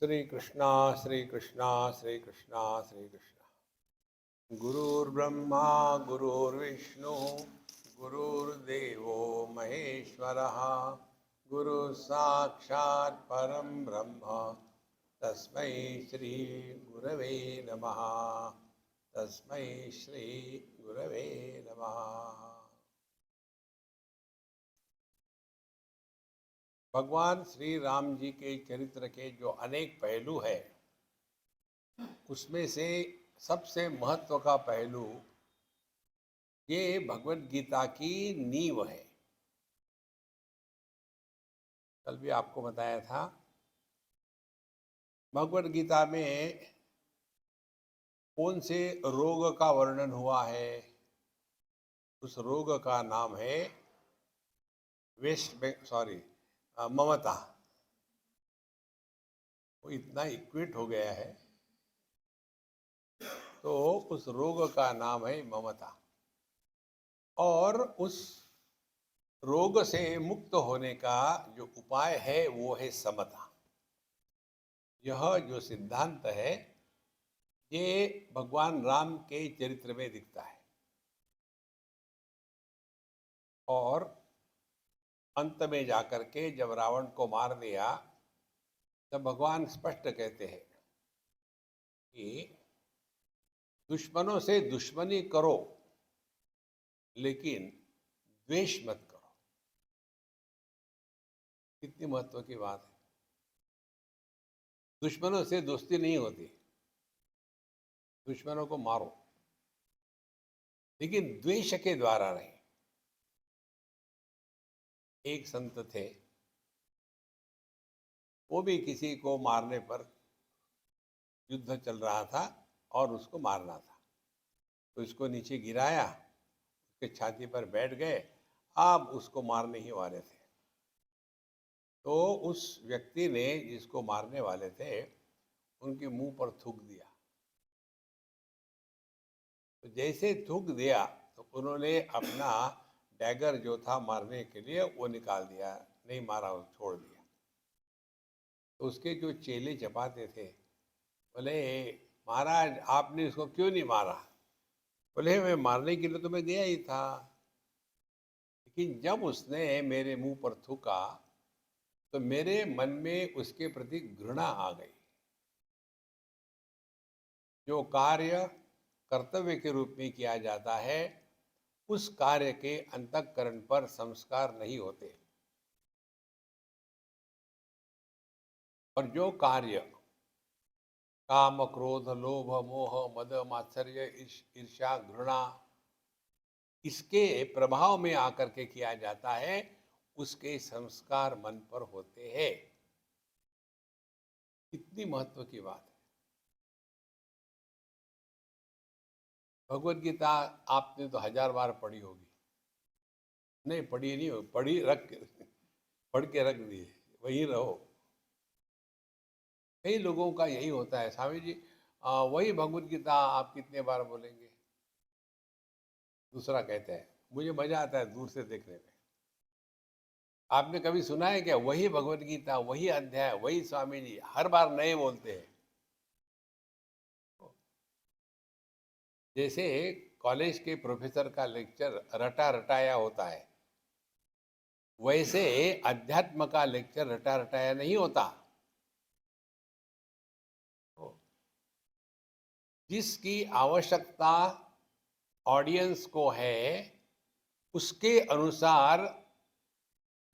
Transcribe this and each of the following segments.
श्री कृष्णा श्री कृष्णा श्री कृष्णा श्री कृष्णा। गुरुर्ब्रह्मा गुरुर्विष्णु गुरुर्देवो महेश्वरः गुरु साक्षात् परम ब्रह्म तस्मै श्री गुरवे नमः। तस्मै श्री गुरवे नमः। भगवान श्री राम जी के चरित्र के जो अनेक पहलू है, उसमें से सबसे महत्व का पहलू ये भगवत गीता की नींव है। कल भी आपको बताया था, भगवत गीता में कौन से रोग का वर्णन हुआ है। उस रोग का नाम है ममता। वो इतना इक्विट हो गया है, तो उस रोग का नाम है ममता। और उस रोग से मुक्त होने का जो उपाय है वो है समता। यह जो सिद्धांत है ये भगवान राम के चरित्र में दिखता है। और अंत में जाकर के जब रावण को मार दिया, तब भगवान स्पष्ट कहते हैं कि दुश्मनों से दुश्मनी करो, लेकिन द्वेष मत करो। कितनी महत्व की बात है। दुश्मनों से दोस्ती नहीं होती, दुश्मनों को मारो, लेकिन द्वेष के द्वारा नहीं। एक संत थे, वो भी किसी को मारने पर, युद्ध चल रहा था और उसको मारना था, तो इसको नीचे गिराया, उसके छाती पर बैठ गए। आप उसको मारने ही वाले थे, तो उस व्यक्ति ने जिसको मारने वाले थे उनके मुंह पर थूक दिया। तो जैसे थूक दिया तो उन्होंने अपना डैगर जो था मारने के लिए वो निकाल दिया, नहीं मारा, छोड़ दिया। तो उसके जो चेले चपाते थे बोले, महाराज आपने इसको क्यों नहीं मारा? बोले, मैं मारने के लिए तो मैं गया ही था, लेकिन जब उसने मेरे मुंह पर थूका तो मेरे मन में उसके प्रति घृणा आ गई। जो कार्य कर्तव्य के रूप में किया जाता है, उस कार्य के अंतःकरण पर संस्कार नहीं होते, और जो कार्य काम क्रोध लोभ मोह मद मात्सर्य ईर्ष्या घृणा इसके प्रभाव में आकर के किया जाता है, उसके संस्कार मन पर होते हैं। कितनी महत्व की बात है। भगवत गीता आपने तो 1000 बार पढ़ी होगी। नहीं पढ़ी नहीं हो, पढ़ी पढ़ के रख दी, वही रहो। कई लोगों का यही होता है, स्वामी जी वही भगवत गीता आप कितने बार बोलेंगे? दूसरा कहता है, मुझे मजा आता है दूर से देखने में। आपने कभी सुना है क्या वही भगवत गीता, वही अध्याय, वही स्वामी जी हर बार नए बोलते हैं? जैसे कॉलेज के प्रोफेसर का लेक्चर रटा रटाया होता है, वैसे अध्यात्म का लेक्चर रटा रटाया नहीं होता। जिसकी आवश्यकता ऑडियंस को है, उसके अनुसार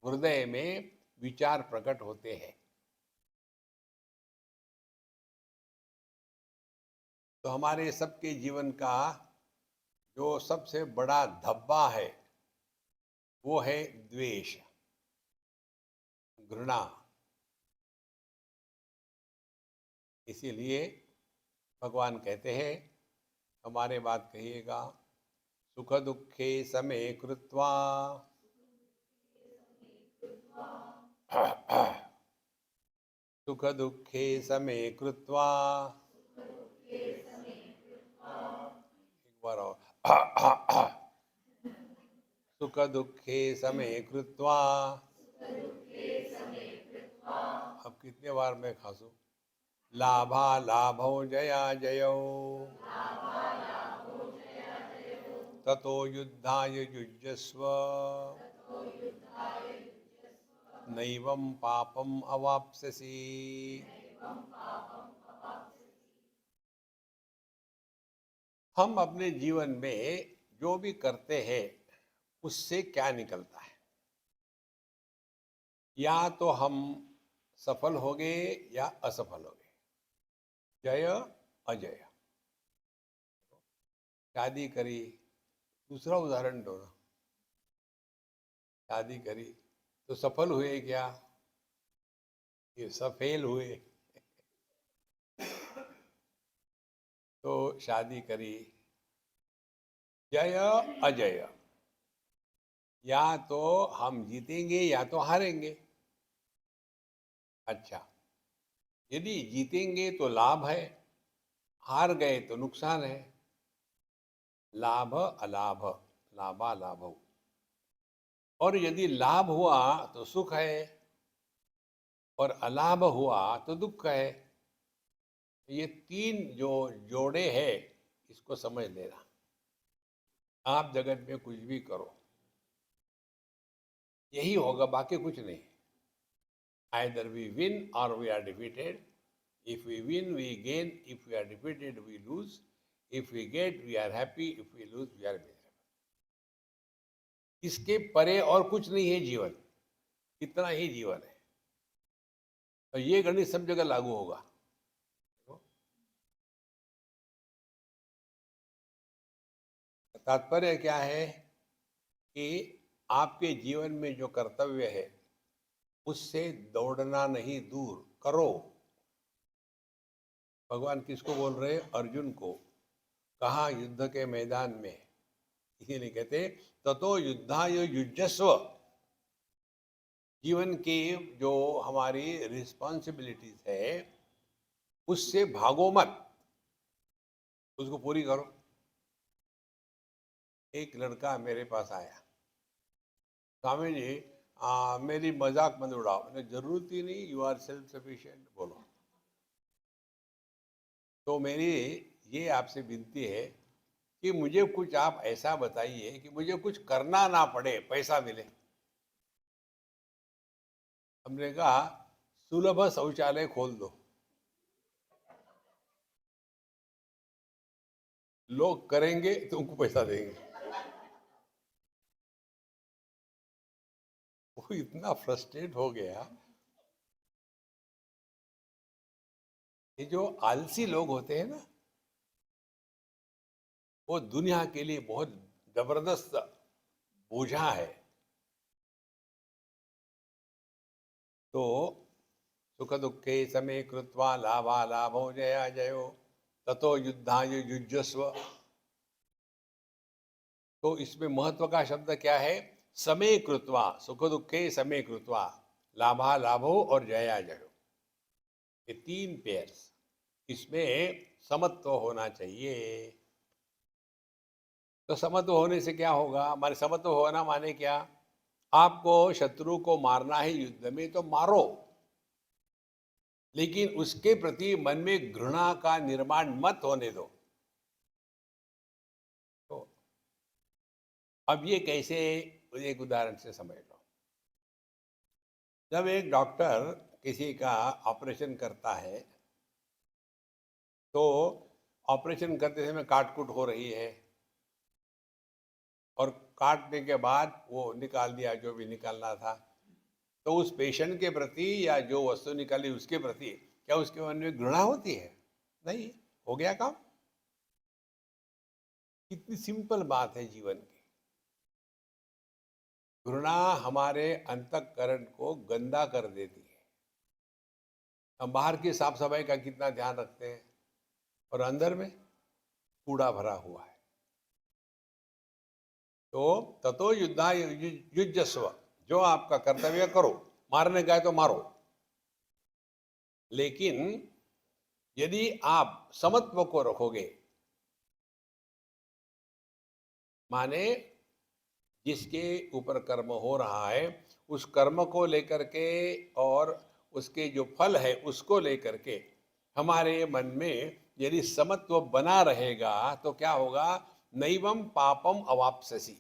हृदय में विचार प्रकट होते हैं। तो हमारे सबके जीवन का जो सबसे बड़ा धब्बा है वो है द्वेष, घृणा। इसीलिए भगवान कहते हैं, हमारे बात कहिएगा, सुख दुखे समे कृत्वा सुख दुखे समे कृत्वा, एक बार और सुख दुखे समे कृत्वा। अब कितने बार मैं खांसू? लाभा लाभौ जया जयौ ततो युद्धाय युज्यस्व नैवं पापम अवाप्स्यसि। हम अपने जीवन में जो भी करते हैं उससे क्या निकलता है? या तो हम सफल हो गए या असफल हो गए, जय अजय। शादी करी, दूसरा उदाहरण दो ना। शादी करी तो सफल हुए क्या? ये सफेल हुए। तो शादी करी, जय अजय, या तो हम जीतेंगे या तो हारेंगे। अच्छा, यदि जीतेंगे तो लाभ है, हार गए तो नुकसान है। लाभ अलाभ, लाभा लाभ। और यदि लाभ हुआ तो सुख है, और अलाभ हुआ तो दुख है। ये तीन जो जोड़े हैं, इसको समझ लेना। आप जगत में कुछ भी करो, यही होगा, बाकी कुछ नहीं। आइदर वी विन और we are defeated. If we win we gain, if we are defeated we lose, if we get we are happy, if we lose we are miserable. इसके परे और कुछ नहीं है जीवन, इतना ही जीवन है। तो ये गणित सब जगह लागू होगा। तात्पर्य क्या है कि आपके जीवन में जो कर्तव्य है उससे दौड़ना नहीं, दूर करो। भगवान किसको बोल रहे हैं? अर्जुन को। कहा? युद्ध के मैदान में। इसीलिए कहते ततो युद्धाय युज्यस्व। जीवन की जो हमारी रिस्पॉन्सिबिलिटीज है उससे भागो मत, उसको पूरी करो। एक लड़का मेरे पास आया, स्वामी जी मेरी मजाक मत उड़ाओ। मैंने जरूरत ही नहीं, यू आर सेल्फ सफिशिएंट बोलो। तो मेरी ये आपसे विनती है कि मुझे कुछ आप ऐसा बताइए कि मुझे कुछ करना ना पड़े, पैसा मिले। हमने कहा सुलभ शौचालय खोल दो, लोग करेंगे तुमको पैसा देंगे। वो इतना फ्रस्ट्रेट हो गया। ये जो आलसी लोग होते हैं ना, वो दुनिया के लिए बहुत जबरदस्त बोझा है। तो सुख दुखे समय कृत्वा लाभा लाभो जया जयो ततो युद्धाय युज्यस्व। तो इसमें महत्व का शब्द क्या है? समय कृत्वा, सुख दुखे समय कृत्वा, लाभा लाभो और जया जयो। ये तीन पेयर्स, इसमें समत्व होना चाहिए। तो समत्व होने से क्या होगा? हमारे समत्व होना माने क्या? आपको शत्रु को मारना है युद्ध में तो मारो, लेकिन उसके प्रति मन में घृणा का निर्माण मत होने दो। तो अब ये कैसे? एक उदाहरण से समझ लो। जब एक डॉक्टर किसी का ऑपरेशन करता है तो ऑपरेशन करते समय काटकुट हो रही है, और काटने के बाद वो निकाल दिया जो भी निकालना था, तो उस पेशेंट के प्रति या जो वस्तु निकाली उसके प्रति क्या उसके मन में घृणा होती है? नहीं, हो गया काम। कितनी सिंपल बात है जीवन की। घृणा हमारे अंतःकरण को गंदा कर देती है। हम बाहर की साफ सफाई का कितना ध्यान रखते हैं, और अंदर में कूड़ा भरा हुआ है। तो ततो युद्धा युज्यस्व, जो आपका कर्तव्य करो, मारने का है तो मारो। लेकिन यदि आप समत्व को रखोगे, माने जिसके ऊपर कर्म हो रहा है उस कर्म को लेकर के और उसके जो फल है उसको लेकर के हमारे मन में यदि समत्व बना रहेगा तो क्या होगा? नैवम पापम अवाप्स्यसि।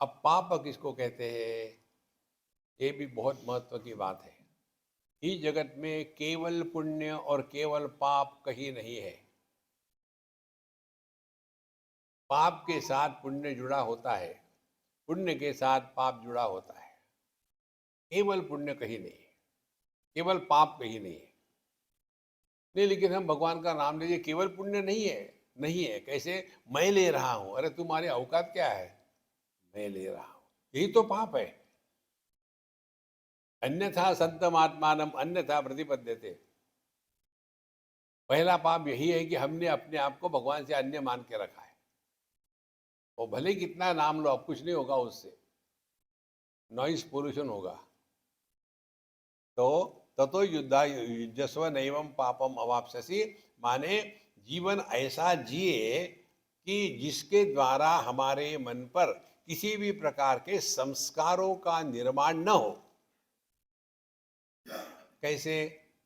अब पाप किसको कहते हैं? ये भी बहुत महत्व की बात है। इस जगत में केवल पुण्य और केवल पाप कहीं नहीं है। पाप के साथ पुण्य जुड़ा होता है, पुण्य के साथ पाप जुड़ा होता है। केवल पुण्य कहीं नहीं है, केवल पाप कहीं नहीं है। नहीं, लेकिन हम भगवान का नाम लीजिए, केवल पुण्य नहीं है। नहीं है कैसे? मैं ले रहा हूं। अरे तुम्हारी औकात क्या है? मैं ले रहा हूं, यही तो पाप है। अन्यथा संतम आत्मानम अन्यथा प्रतिपद्यते। पहला पाप यही है कि हमने अपने आप को भगवान से अन्य मान के रखा है। वो भले कितना नाम लो, अब कुछ नहीं होगा उससे, नॉइस पोल्यूशन होगा। तो ततो युद्धा युजस्व नैवम पापम अवाप्स्यसि, माने जीवन ऐसा जिए कि जिसके द्वारा हमारे मन पर किसी भी प्रकार के संस्कारों का निर्माण न हो। कैसे?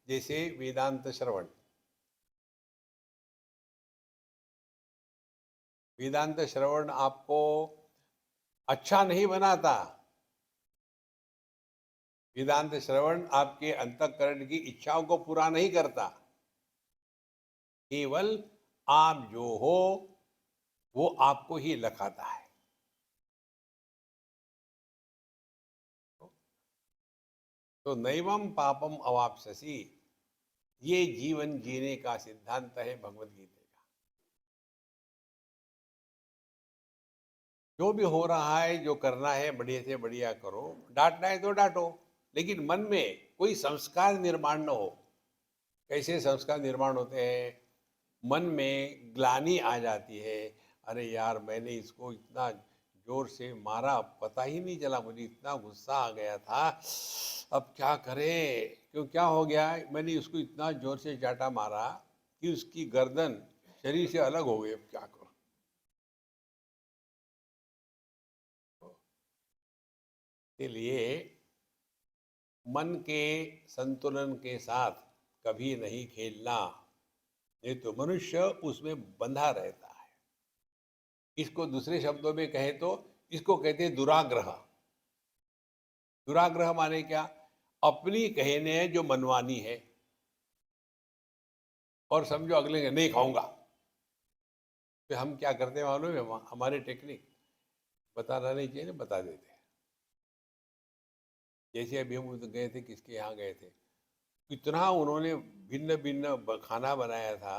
जैसे वेदांत श्रवण। वेदांत श्रवण आपको अच्छा नहीं बनाता। वेदांत श्रवण आपके अंतःकरण की इच्छाओं को पूरा नहीं करता। केवल आप जो हो वो आपको ही लखाता है। तो नैवम पापम अवाप्स्यसि, ये जीवन जीने का सिद्धांत है भगवत गीता का। जो भी हो रहा है, जो करना है, बढ़िया से बढ़िया करो। डांटना है तो डांटो, लेकिन मन में कोई संस्कार निर्माण न हो। कैसे संस्कार निर्माण होते हैं? मन में ग्लानि आ जाती है। अरे यार, मैंने इसको इतना जोर से मारा, पता ही नहीं चला, मुझे इतना गुस्सा आ गया था। अब क्या करें? क्यों, क्या हो गया? मैंने उसको इतना जोर से चाटा मारा कि उसकी गर्दन शरीर से अलग हो गई। अब क्या करूं? इसलिए मन के संतुलन के साथ कभी नहीं खेलना, नहीं तो मनुष्य उसमें बंधा रहता है। इसको दूसरे शब्दों में कहे तो इसको कहते हैं दुराग्रह। दुराग्रह माने क्या? अपनी कहने जो मनवानी है, और समझो अगले ने नहीं खाऊंगा। तो हम क्या करते हैं मालूम है? हमारे टेक्निक बताना नहीं चाहिए, बता देते हैं। जैसे अभी हम गए थे, किसके यहाँ गए थे, इतना उन्होंने भिन्न भिन्न खाना बनाया था।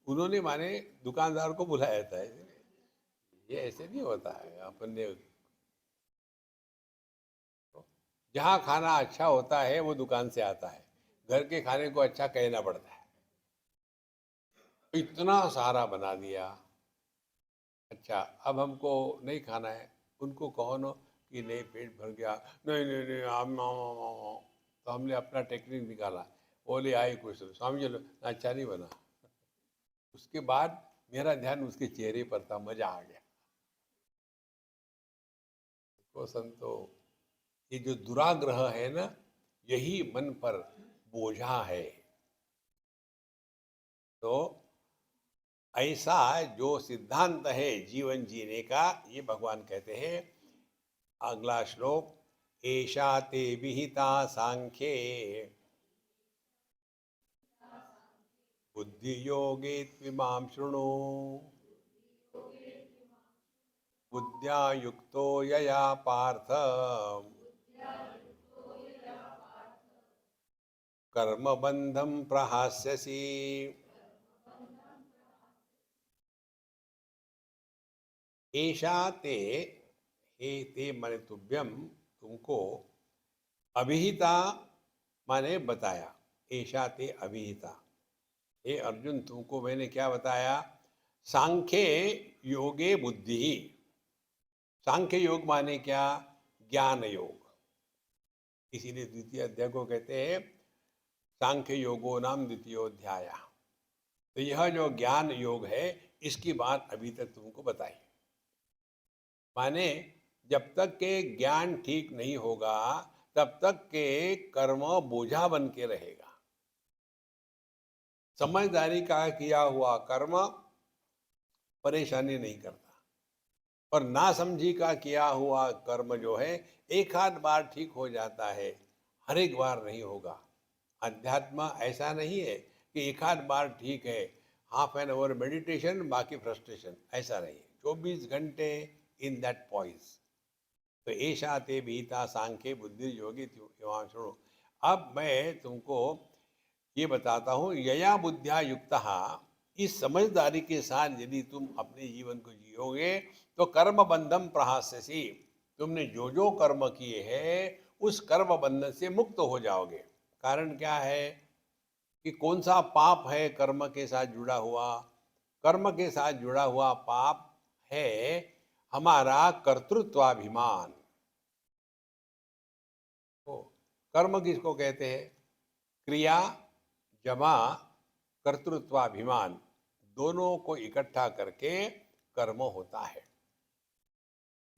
उन्होंने माने दुकानदार को बुलाया था। ये ऐसे नहीं होता है। अपन ने जहाँ खाना अच्छा होता है वो दुकान से आता है, घर के खाने को अच्छा कहना पड़ता है। इतना सारा बना दिया। अच्छा, अब हमको नहीं खाना है। उनको कहो ना कि नहीं, पेट भर गया। नहीं नहीं नहीं, आम। तो हमने अपना टेक्निक निकाला। बोले आई कुछ स्वामी जी, अच्छा नहीं बना। उसके बाद मेरा ध्यान उसके चेहरे पर था, मजा आ गया। तो संतो, ये जो दुराग्रह है ना, यही मन पर बोझा है। तो ऐसा जो सिद्धांत है जीवन जीने का, ये भगवान कहते हैं। अगला श्लोक, एषा ते विहिता सांख्ये बुद्धि योगे त्विमां शृणु, बुद्ध्या युक्तो यया पार्थ कर्म बंधम प्रहास्यसि। एषा ते, हे ते माने तुभ्यम, तुमको, अभिहिता माने बताया। एषा ते अभिहिता, हे अर्जुन तुमको मैंने क्या बताया? सांख्ये योगे बुद्धि। सांख्य योग माने क्या? ज्ञान योग। इसीलिए द्वितीय अध्याय को कहते हैं सांख्य योगो नाम द्वितीयोध्याय। तो यह जो ज्ञान योग है, इसकी बात अभी तक तुमको बताई। माने जब तक के ज्ञान ठीक नहीं होगा, तब तक के कर्म बोझा बन के रहेगा। समझदारी का किया हुआ कर्म परेशानी नहीं करता, और ना समझी का किया हुआ कर्म जो है एक आध बार ठीक हो जाता है, हर एक बार नहीं होगा। अध्यात्म ऐसा नहीं है कि एक आध बार ठीक है, हाफ एन आवर मेडिटेशन बाकी फ्रस्ट्रेशन, ऐसा नहीं है। 24 घंटे इन दैट पॉइस। तो ऐशा ते भीता सांख्य बुद्धि योगी युवा सुनो। अब मैं तुमको ये बताता हूँ, यया बुद्धिया युक्त, इस समझदारी के साथ यदि तुम अपने जीवन को जियोगे तो कर्म बंधम प्रहास्यसि, तुमने जो जो कर्म किए हैं उस कर्म बंधन से मुक्त हो जाओगे। कारण क्या है कि कौन सा पाप है कर्म के साथ जुड़ा हुआ? कर्म के साथ जुड़ा हुआ पाप है हमारा कर्तृत्वाभिमान। तो कर्म किसको कहते हैं? क्रिया जमा कर्तृत्वाभिमान, दोनों को इकट्ठा करके कर्म होता है।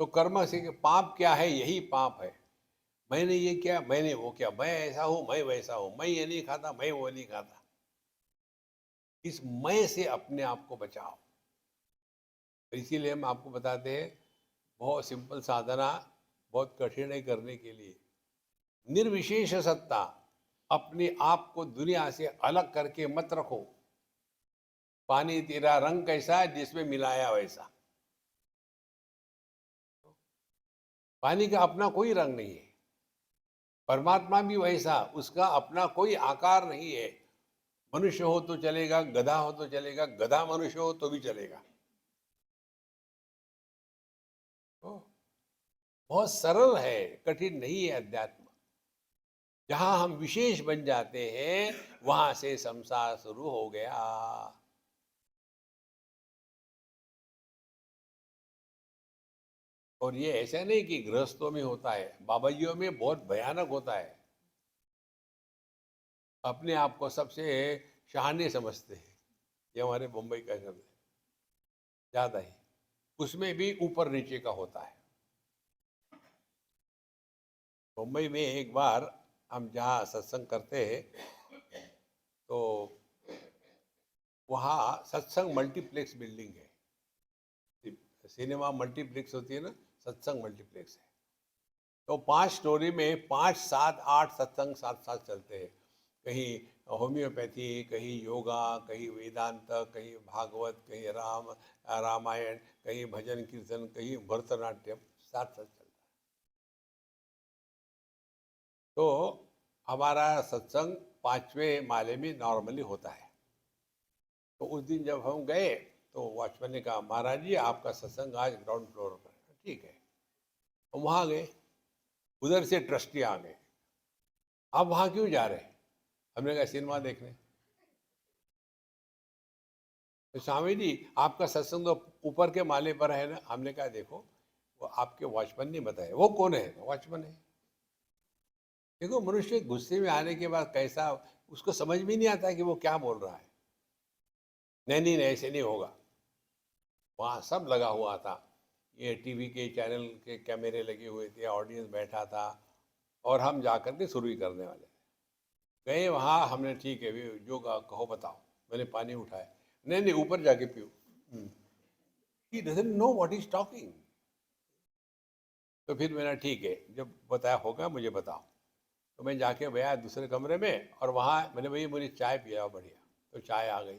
तो कर्म से पाप क्या है? यही पाप है। मैंने ये किया, मैंने वो किया, मैं ऐसा हूं, मैं वैसा हूं, मैं ये नहीं खाता, मैं वो नहीं खाता। इस मैं से अपने आप को बचाओ। तो इसीलिए हम आपको बताते हैं, बहुत सिंपल साधना, बहुत कठिन है करने के लिए। निर्विशेष सत्ता, अपने आप को दुनिया से अलग करके मत रखो। पानी तेरा रंग कैसा है, जिसमें मिलाया वैसा। पानी का अपना कोई रंग नहीं है। परमात्मा भी वैसा, उसका अपना कोई आकार नहीं है। मनुष्य हो तो चलेगा, गधा हो तो चलेगा, गधा मनुष्य हो तो भी चलेगा। तो बहुत सरल है, कठिन नहीं है अध्यात्म। जहां हम विशेष बन जाते हैं वहां से संसार शुरू हो गया। और ये ऐसा नहीं कि गृहस्थों में होता है, बाबाजियों में बहुत भयानक होता है। अपने आप को सबसे शहाने समझते हैं, ये हमारे मुंबई का शब्द है, ज्यादा ही। उसमें भी ऊपर नीचे का होता है। मुंबई में एक बार हम जहाँ सत्संग करते हैं, तो वहाँ सत्संग मल्टीप्लेक्स बिल्डिंग है। सिनेमा मल्टीप्लेक्स होती है ना, सत्संग मल्टीप्लेक्स है। तो 5 स्टोरी में 5, 7, 8 सत्संग साथ साथ चलते हैं। कहीं होम्योपैथी, कहीं योगा, कहीं वेदांत, कहीं भागवत, कहीं रामायण, कहीं भजन कीर्तन, कहीं भरतनाट्यम, साथ साथ चलता है। तो हमारा सत्संग 5वें माले में नॉर्मली होता है। तो उस दिन जब हम गए तो वॉचमैन ने कहा, महाराज जी आपका सत्संग आज ग्राउंड फ्लोर पर है। ठीक है, हम वहाँ गए। उधर से ट्रस्टी आ गए, आप वहाँ क्यों जा रहे हैं? हमने कहा सिनेमा देखने। तो स्वामी जी आपका सत्संग तो ऊपर के माले पर है ना। हमने कहा देखो, वो आपके वॉचमैन ने बताया। वो कौन है? वॉचमैन है। देखो, मनुष्य गुस्से में आने के बाद कैसा, उसको समझ भी नहीं आता कि वो क्या बोल रहा है। नहीं नहीं नहीं, ऐसे नहीं होगा। वहाँ सब लगा हुआ था, ये टीवी के चैनल के कैमरे लगे हुए थे, ऑडियंस बैठा था, और हम जा कर के शुरू ही करने वाले थे। गए वहाँ, हमने ठीक है भी जो कहो बताओ। मैंने पानी उठाया, नहीं नहीं ऊपर जाके पियो। He doesn't know what is talking. तो फिर मैंने ठीक है, जब बताया होगा मुझे बताओ। तो मैं जाके गया दूसरे कमरे में, और वहाँ मैंने, भैया मुझे चाय पिया बढ़िया। तो चाय आ गई।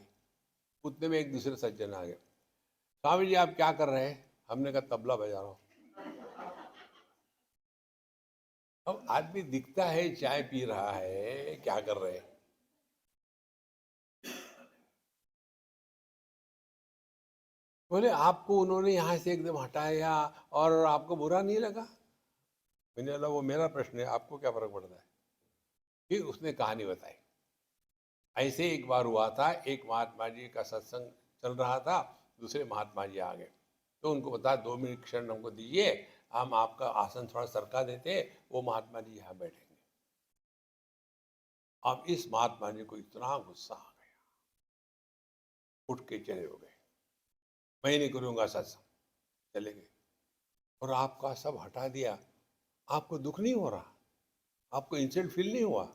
उतने में एक दूसरे सज्जन आ गए, स्वामी जी आप क्या कर रहे हैं? हमने कहा तबला बजा रहा हूँ। अब आदमी दिखता है चाय पी रहा है, क्या कर रहे हैं? बोले आपको उन्होंने यहाँ से एकदम हटाया और आपको बुरा नहीं लगा? मैंने बोला वो मेरा प्रश्न है, आपको क्या फर्क पड़ता है? फिर उसने कहानी बताई। ऐसे एक बार हुआ था, एक महात्मा जी का सत्संग चल रहा था, दूसरे महात्मा जी आ गए। तो उनको बता, 2 मिनट क्षण हमको दीजिए, हम आपका आसन थोड़ा सरका देते हैं, वो महात्मा जी यहाँ बैठेंगे। अब इस महात्मा जी को इतना गुस्सा आ गया, उठ के चले हो गए, मैं नहीं करूँगा सत्संग, चले गए। और आपका सब हटा दिया, आपको दुख नहीं हो रहा? आपको इंसल्ट फील नहीं हुआ?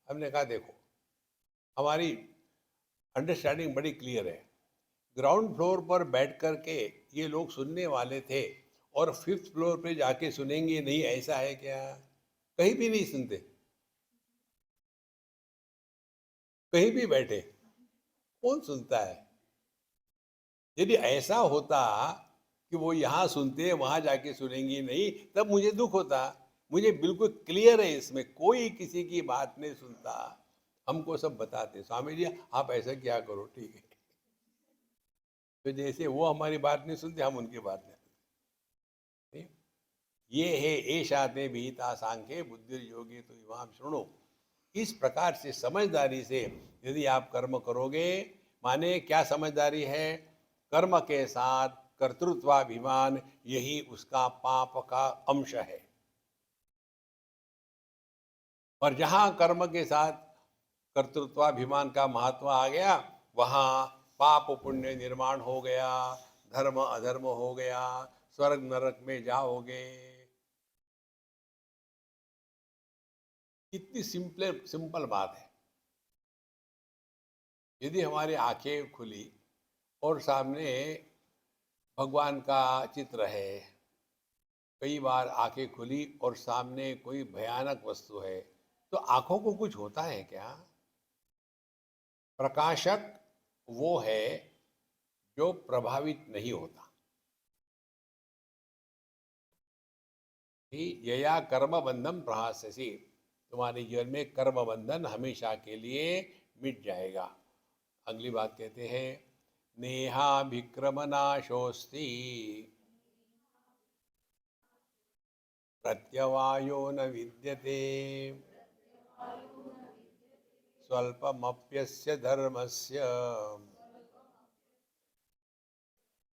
हमने कहा देखो, हमारी अंडरस्टैंडिंग बड़ी क्लियर है। ग्राउंड फ्लोर पर बैठ कर के ये लोग सुनने वाले थे और फिफ्थ फ्लोर पे जाके सुनेंगे नहीं, ऐसा है क्या? कहीं भी नहीं सुनते, कहीं भी बैठे कौन सुनता है? यदि ऐसा होता कि वो यहाँ सुनते वहां जाके सुनेंगी नहीं, तब मुझे दुख होता। मुझे बिल्कुल क्लियर है, इसमें कोई किसी की बात नहीं सुनता। हमको सब बताते, स्वामी जी आप ऐसा क्या करो, ठीक है। तो जैसे वो हमारी बात नहीं सुनते, हम उनकी बात नहीं सुनते। ये है ऐशा ते विहिता सांख्ये बुद्धि योगी तो युवाम शृणु। इस प्रकार से समझदारी से यदि आप कर्म करोगे, माने क्या समझदारी है? कर्म के साथ कर्तृत्वाभिमान, यही उसका पाप का अंश है। और जहां कर्म के साथ कर्तृत्वाभिमान का महत्व आ गया, वहां पाप पुण्य निर्माण हो गया, धर्म अधर्म हो गया, स्वर्ग नरक में जाओगे। कितनी सिंपल बात है। यदि हमारी आंखें खुली और सामने भगवान का चित्र है, कई बार आंखें खुली और सामने कोई भयानक वस्तु है, तो आंखों को कुछ होता है क्या? प्रकाशक वो है जो प्रभावित नहीं होता। कि यया कर्म बंधन प्रहास्यसि, तुम्हारे जीवन में कर्म बंधन हमेशा के लिए मिट जाएगा। अगली बात कहते हैं, नेहा विक्रम नाशोस्ति प्रत्यवायो न विद्यते स्वल्पमप्यस्य धर्मस्य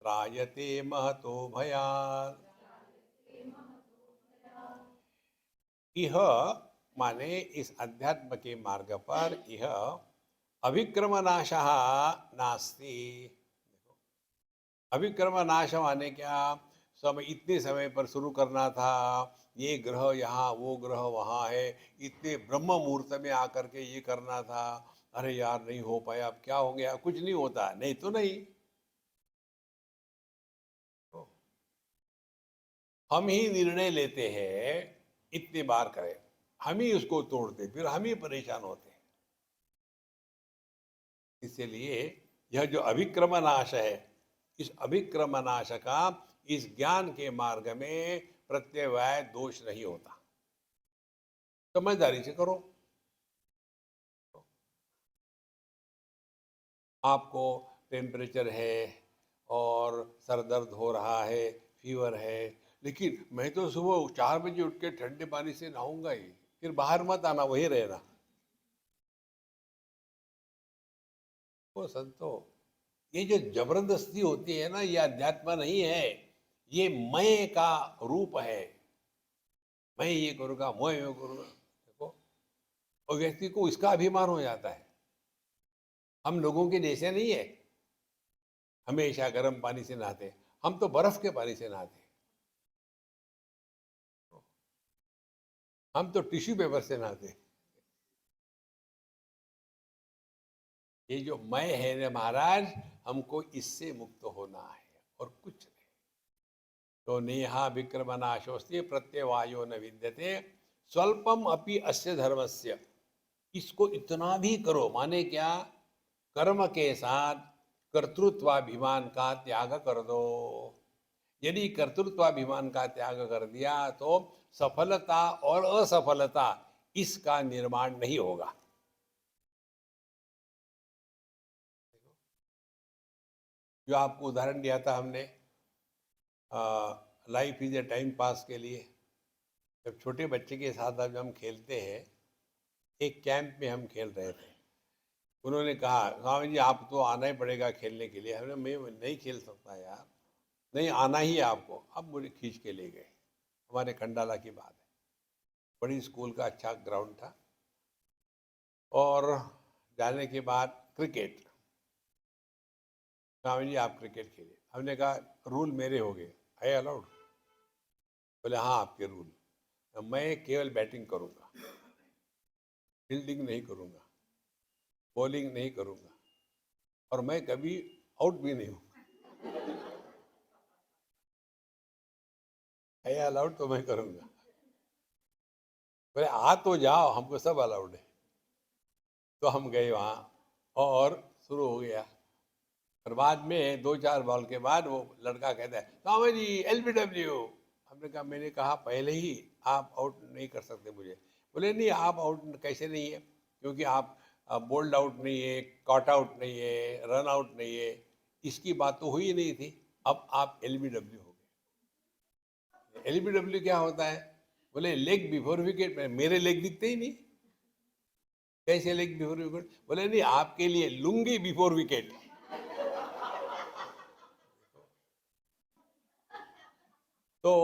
त्रायते महतो भयात्। यह माने इस अध्यात्म के मार्ग पर यह अभिक्रम नाशः नास्ति। अभिक्रम नाश माने क्या? समय इतने समय पर शुरू करना था, ये ग्रह यहाँ वो ग्रह वहाँ है, इतने ब्रह्म मुहूर्त में आकर के ये करना था, अरे यार नहीं हो पाया, अब क्या हो गया? कुछ नहीं होता, नहीं तो नहीं। तो हम ही निर्णय लेते हैं, इतने बार करें, हम ही उसको तोड़ते, फिर हम ही परेशान होते हैं। इसलिए यह जो अभिक्रम नाश है, इस अभिक्रम नाश का इस ज्ञान के मार्ग में प्रत्यवाय दोष नहीं होता। समझदारी से करो। आपको टेम्परेचर है और सर दर्द हो रहा है, फीवर है, लेकिन मैं तो सुबह 4 बजे उठ के ठंडे पानी से नहाऊंगा ही, फिर बाहर मत आना, वही रहना। वो संतो, ये जो जबरदस्ती होती है ना, ये अध्यात्म नहीं है, ये मैं का रूप है। मैं ये करूंगा, मैं ये करूंगा, देखो। और व्यक्ति को इसका अभिमान हो जाता है। हम लोगों के जैसे नहीं है हमेशा गर्म पानी से नहाते, हम तो बर्फ के पानी से नहाते। हम तो टिश्यू पेपर से नहाते। ये जो मैं है ना महाराज, हमको इससे मुक्त होना है और कुछ नहीं। तो नेहा विक्रम नाशोस्ति प्रत्यवायो न विद्यते स्वल्पम अपि अस्य धर्मस्य। इसको इतना भी करो, माने क्या? कर्म के साथ कर्तृत्वाभिमान का त्याग कर दो। यदि कर्तृत्वाभिमान का त्याग कर दिया तो सफलता और असफलता इसका निर्माण नहीं होगा। जो आपको उदाहरण दिया था हमने, life is a time pass के लिए, जब छोटे बच्चे के साथ अब हम खेलते हैं, एक कैंप में हम खेल रहे थे, उन्होंने कहा स्वामी जी आप तो आना ही पड़ेगा खेलने के लिए। हमने, मैं नहीं खेल सकता यार, नहीं आना ही है आपको। अब मुझे खींच के ले गए, हमारे खंडाला की बात है, बड़ी स्कूल का अच्छा ग्राउंड था। और जाने के बाद क्रिकेट, स्वामी जी आप क्रिकेट खेलिए। हमने कहा रूल मेरे हो गए, है अलाउड? बोले हाँ आपके रूल। मैं केवल बैटिंग करूँगा, फील्डिंग नहीं करूँगा, बॉलिंग नहीं करूँगा। और मैं कभी आउट भी नहीं हूं। है अलाउड तो मैं करूंगा। बोले आ तो जाओ, हमको सब अलाउड है। तो हम गए वहाँ और शुरू हो गया। और बाद में 2-4 बॉल के बाद वो लड़का कहता है, स्वामी जी LBW। हमने कहा, मैंने कहा पहले ही आप आउट नहीं कर सकते मुझे। बोले नहीं, आप आउट कैसे नहीं है, क्योंकि आप बोल्ड आउट नहीं है, कॉट आउट नहीं है, रन आउट नहीं है, इसकी बात तो हुई नहीं थी। अब आप LBW हो गए। LBW क्या होता है? बोले लेग बिफोर विकेट। मेरे लेग दिखते ही नहीं, कैसे लेग बिफोर विकेट? बोले नहीं, आपके लिए लुंगी बिफोर विकेट। तो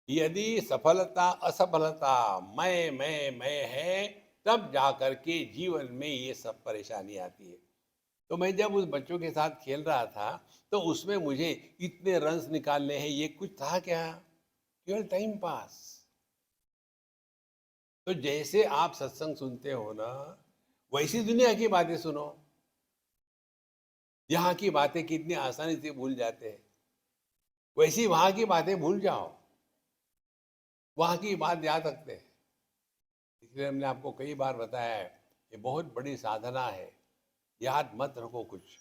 यदि सफलता असफलता मैं है, तब जाकर के जीवन में ये सब परेशानी आती है। तो मैं जब उस बच्चों के साथ खेल रहा था, तो उसमें मुझे इतने रन्स निकालने हैं, ये कुछ था क्या? केवल टाइम पास। तो जैसे आप सत्संग सुनते हो ना, वैसी दुनिया की बातें सुनो। यहाँ की बातें कितनी आसानी से भूल जाते हैं, वैसी वहां की बातें भूल जाओ, वहां की बात याद रखते हैं। इसलिए हमने आपको कई बार बताया है, ये बहुत बड़ी साधना है। याद मत रखो कुछ।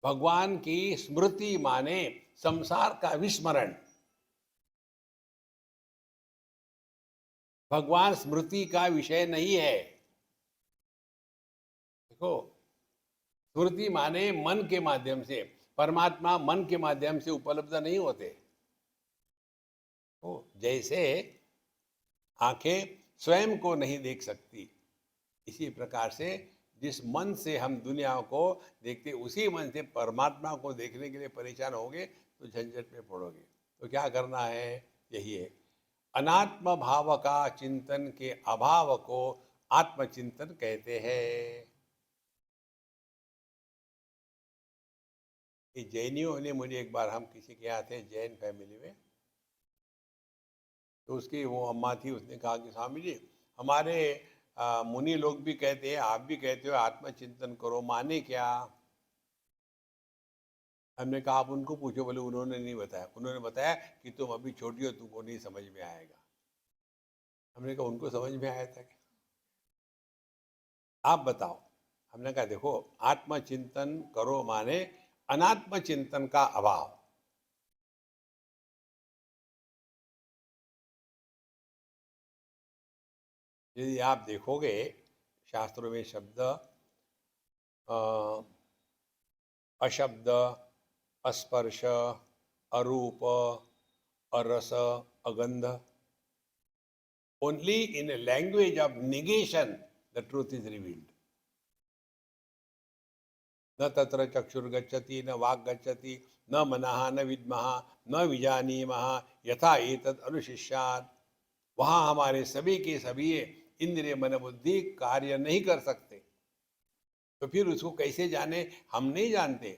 भगवान की स्मृति माने संसार का विस्मरण। भगवान स्मृति का विषय नहीं है। देखो, स्मृति माने मन के माध्यम से, परमात्मा मन के माध्यम से उपलब्ध नहीं होते। जैसे आंखें स्वयं को नहीं देख सकती, इसी प्रकार से जिस मन से हम दुनिया को देखते, उसी मन से परमात्मा को देखने के लिए परेशान होगे तो झंझट में पड़ोगे। तो क्या करना है? यही है, अनात्म भाव का चिंतन के अभाव को आत्मचिंतन कहते हैं। कि जैनियों ने मुझे एक बार, हम किसी के यहाँ थे जैन फैमिली में, तो उसकी वो अम्मा थी, उसने कहा कि स्वामी जी, हमारे मुनि लोग भी कहते हैं, आप भी कहते हो आत्मचिंतन करो, माने क्या? हमने कहा आप उनको पूछो। बोले उन्होंने नहीं बताया, उन्होंने बताया कि तुम अभी छोटी हो, तुमको नहीं समझ में आएगा। हमने कहा उनको समझ में आया था क्या? आप बताओ। हमने कहा देखो, आत्मचिंतन करो माने अनात्म चिंतन का अभाव। यदि आप देखोगे शास्त्रों में शब्द अशब्द, अस्पर्श, अरूप, अरस, अगंध, only in a language of negation the truth is revealed. न तत्र चक्षुर्गच्छति, न वाक् गच्छति, न मनः, न विद्मः, न विजानीमः, यथा एतद् अनुशिष्यात्। वहाँ हमारे सभी के सभी इंद्रिय मन बुद्धि कार्य नहीं कर सकते, तो फिर उसको कैसे जाने? हम नहीं जानते।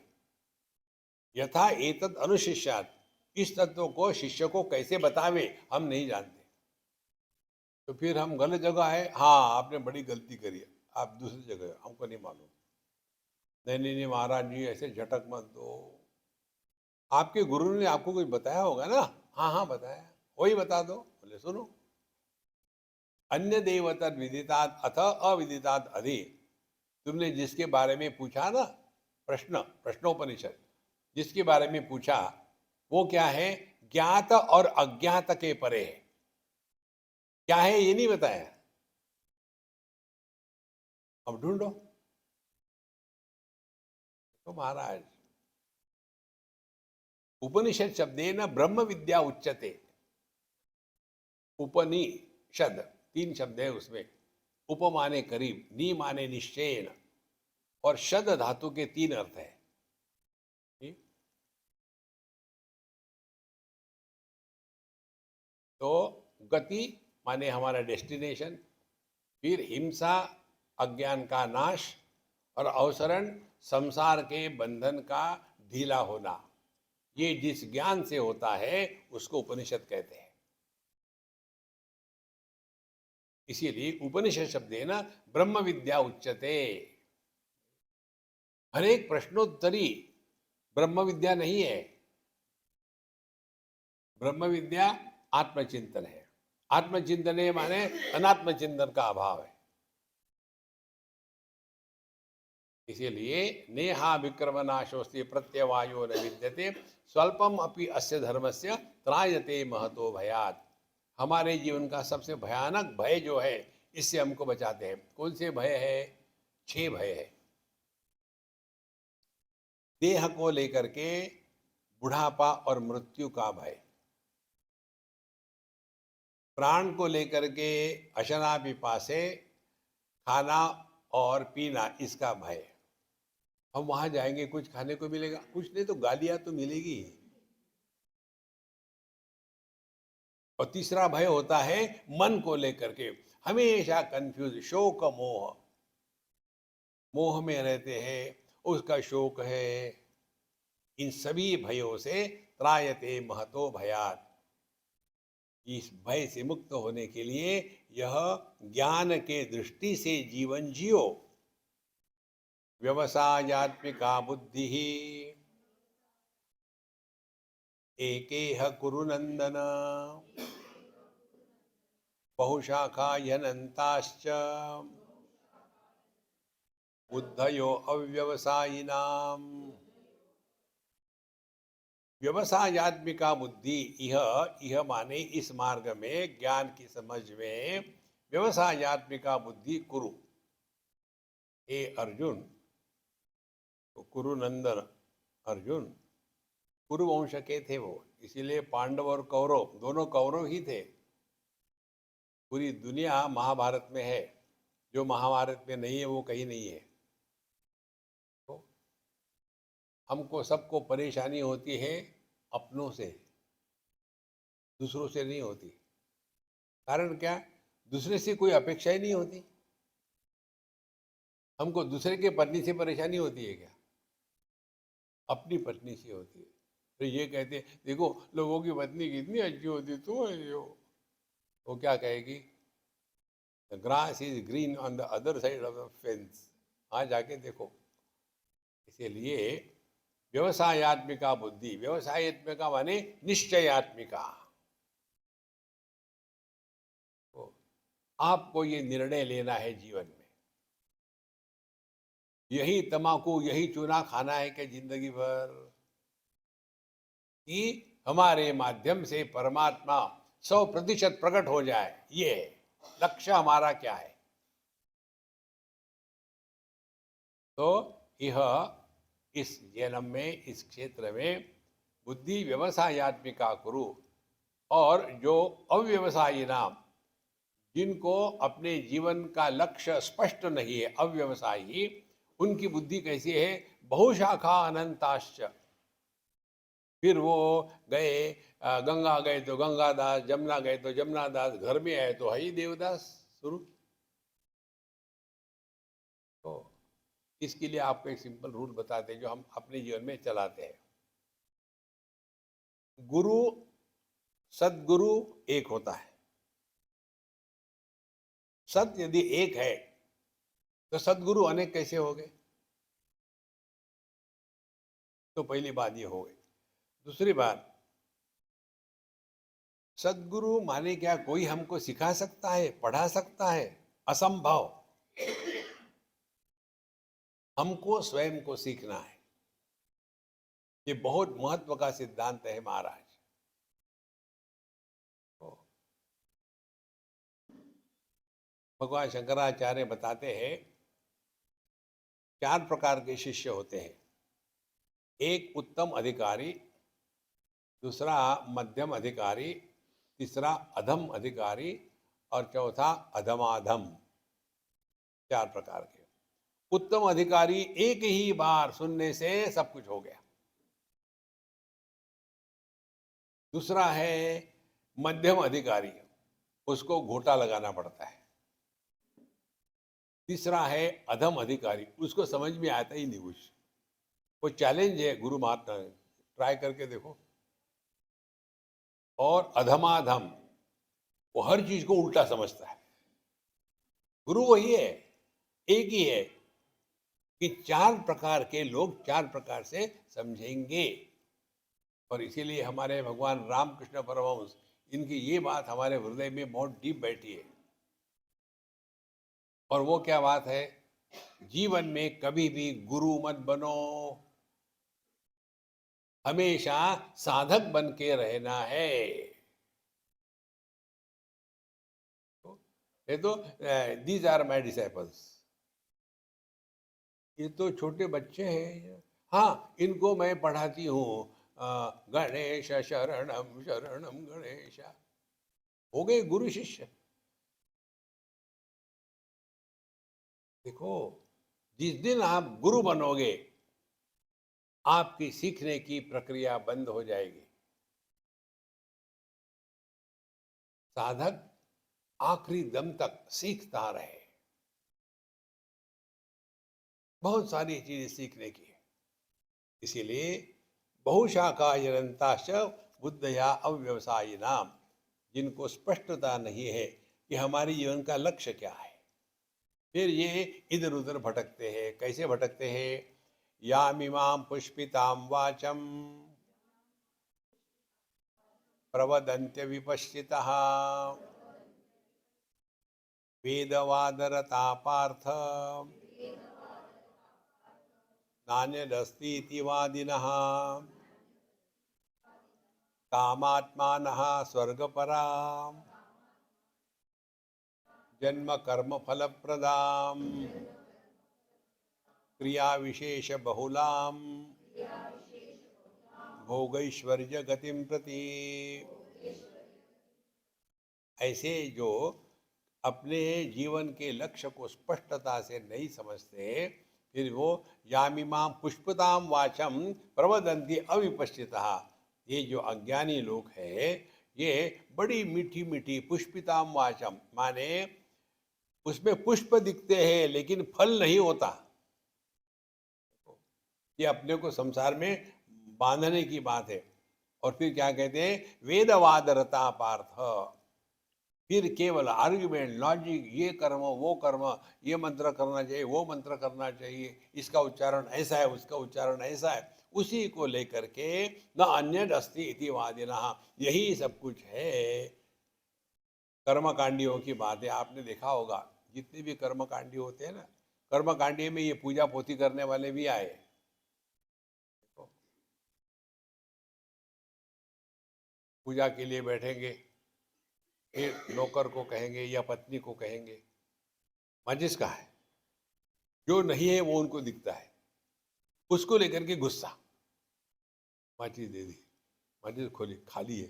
यथा एतद् अनुशिष्यात्, इस तत्व को शिष्य को कैसे बतावे, हम नहीं जानते। तो फिर हम गलत जगह है। हाँ, आपने बड़ी गलती करी है, आप दूसरी जगह, हमको नहीं मालूम। नहीं नहीं नहीं महाराज जी, ऐसे झटक मत दो, आपके गुरु ने आपको कुछ बताया होगा ना। हाँ हाँ बताया, वही बता दो। बोले सुनो, अन्य देव तद विदितात् अथ अविदितात् अधि। तुमने जिसके बारे में पूछा ना, प्रश्नोपनिषद, जिसके बारे में पूछा, वो क्या है? ज्ञात और अज्ञात के परे है। क्या है ये नहीं बताया, अब ढूंढो। तो महाराज, उपनिषद शब्देन ब्रह्म विद्या उच्यते। उपनिषद 3 शब्द है उसमें। उप माने करीब, नी माने निश्चयन, और शद धातु के 3 अर्थ है। तो गति माने हमारा डेस्टिनेशन, फिर हिंसा अज्ञान का नाश, और अवसरण संसार के बंधन का ढीला होना। ये जिस ज्ञान से होता है उसको उपनिषद कहते हैं। इसीलिए उपनिषद शब्द है ना, ब्रह्म विद्या उच्यते। हर एक प्रश्नोत्तरी ब्रह्म विद्या नहीं है। ब्रह्म विद्या आत्मचिंतन है। आत्मचिंतन है माने अनात्म चिंतन का अभाव है। इसीलिए नेहा विक्रम नाशोस्ति प्रत्यवायो न विद्यते स्वल्पम अपि अस्य धर्मस्य त्रायते महतो भयात्। हमारे जीवन का सबसे भयानक भय जो है, इससे हमको बचाते हैं। कौन से भय है? 6 भय है। देह को लेकर के बुढ़ापा और मृत्यु का भय, प्राण को लेकर के अशना पिपासे, खाना और पीना, इसका भय। हम वहां जाएंगे, कुछ खाने को मिलेगा? कुछ नहीं तो गालियां तो मिलेगी। और तीसरा भय होता है मन को लेकर के, हमेशा कंफ्यूज, शोक मोह, मोह में रहते हैं, उसका शोक है। इन सभी भयों से त्रायते महतो भयात्। इस भय से मुक्त होने के लिए यह ज्ञान के दृष्टि से जीवन जियो। व्यवसायात्मिका बुद्धि एकेह कुरु नंदन बहुशाखा यनन्ताश्च बुद्धयो अव्यवसायिनाम। व्यवसायात्मिका बुद्धि, यह माने इस मार्ग में, ज्ञान की समझ में व्यवसायात्मिका बुद्धि कुरु। हे अर्जुन, तो कुरु नंदन अर्जुन कुरु वंश के थे वो, इसीलिए पांडव और कौरव दोनों कौरव ही थे। पूरी दुनिया महाभारत में है, जो महाभारत में नहीं है वो कहीं नहीं है। तो हमको सबको परेशानी होती है अपनों से, दूसरों से नहीं होती। कारण क्या? दूसरे से कोई अपेक्षा ही नहीं होती। हमको दूसरे के पत्नी से परेशानी होती है क्या? अपनी पत्नी से होती है। तो ये कहते हैं, देखो लोगों की पत्नी कितनी अच्छी होती, तो वो क्या कहेगी? The grass is green on the other side of the fence. वहां जाके देखो। इसीलिए व्यवसायत्मिका बुद्धि, व्यवसायत्मिका माने निश्चयात्मिका। तो आपको ये निर्णय लेना है जीवन में, यही तम्बाकू, यही चूना खाना है कि जिंदगी भर, कि हमारे माध्यम से परमात्मा 100% प्रकट हो जाए। ये लक्ष्य हमारा क्या है? तो यह इस जन्म में, इस क्षेत्र में बुद्धि व्यवसायत्मिका कुरु। और जो अव्यवसायी नाम, जिनको अपने जीवन का लक्ष्य स्पष्ट नहीं है, अव्यवसायी, उनकी बुद्धि कैसी है? बहुशाखा अनंताश्च। फिर वो गए, गंगा गए तो गंगादास, जमुना गए तो जमुनादास, घर में आए तो है ही देवदास शुरू। तो इसके लिए आपको एक सिंपल रूल बताते हैं जो हम अपने जीवन में चलाते हैं। गुरु, सदगुरु एक होता है। सत यदि एक है तो सदगुरु अनेक कैसे हो गए? तो पहली बात ये हो गई। दूसरी बात, सदगुरु माने क्या? कोई हमको सिखा सकता है, पढ़ा सकता है? असंभव। हमको स्वयं को सीखना है। ये बहुत महत्व का सिद्धांत है महाराज। तो भगवान शंकराचार्य बताते हैं 4 प्रकार के शिष्य होते हैं। एक उत्तम अधिकारी, दूसरा मध्यम अधिकारी, तीसरा अधम अधिकारी और चौथा अधमाधम। 4 प्रकार के। उत्तम अधिकारी, एक ही बार सुनने से सब कुछ हो गया। दूसरा है मध्यम अधिकारी, उसको घोटा लगाना पड़ता है। तीसरा है अधम अधिकारी, उसको समझ में आता ही नहीं कुछ। वो चैलेंज है गुरु महात्मा, ट्राई करके देखो। और अधमाधम, वो हर चीज को उल्टा समझता है। गुरु वही है, एक ही है, कि 4 प्रकार के लोग 4 प्रकार से समझेंगे। और इसीलिए हमारे भगवान रामकृष्ण परमहंस, इनकी ये बात हमारे हृदय में बहुत डीप बैठी है। और वो क्या बात है? जीवन में कभी भी गुरु मत बनो, हमेशा साधक बन के रहना है। ये तो दीज आर माय डिसाइपल्स, ये तो छोटे बच्चे हैं। हाँ, इनको मैं पढ़ाती हूँ गणेश शरणम शरणम गणेश। हो गए गुरु शिष्य। देखो, जिस दिन आप गुरु बनोगे, आपकी सीखने की प्रक्रिया बंद हो जाएगी। साधक आखिरी दम तक सीखता रहे। बहुत सारी चीजें सीखने की है। इसीलिए बहुशाखा यरंताश्च बुद्धया अव्यवसायी नाम, जिनको स्पष्टता नहीं है कि हमारे जीवन का लक्ष्य क्या है, फिर ये इधर उधर भटकते हैं। कैसे भटकते हैं? यामिमाम पुष्पिताम वाचम प्रवदन्त्य विपश्चितः वेदवादरता पार्थ नान्यदस्ति इति वादिनः कामात्मानः स्वर्गपरा जन्म कर्म फलप्रदां क्रिया विशेष बहुलां भोगैश्वर्य गतिं प्रति। ऐसे जो अपने जीवन के लक्ष्य को स्पष्टता से नहीं समझते, फिर वो यामिमाम पुष्पताम वाचम प्रवदन्ति अविपश्चितः, ये जो अज्ञानी लोग हैं, ये बड़ी मीठी मीठी पुष्पिताम वाचम, माने उसमें पुष्प दिखते हैं लेकिन फल नहीं होता। ये अपने को संसार में बांधने की बात है। और फिर क्या कहते हैं? वेदवादरता पार्थ, फिर केवल आर्ग्यूमेंट, लॉजिक, ये कर्म वो कर्म, ये मंत्र करना चाहिए, वो मंत्र करना चाहिए, इसका उच्चारण ऐसा है, उसका उच्चारण ऐसा है, उसी को लेकर के न अन्य अस्ति इति वादिनः, यही सब कुछ है। कर्मकांडियों की बात है। आपने देखा होगा जितने भी कर्मकांडी होते हैं ना, कर्मकांडी में ये पूजा पोथी करने वाले भी आए। पूजा के लिए बैठेंगे, फिर नौकर को कहेंगे या पत्नी को कहेंगे माचिस कहाँ है, जो नहीं है वो उनको दिखता है, उसको लेकर के गुस्सा, माचिस दे दी, माचिस खोली, खाली है,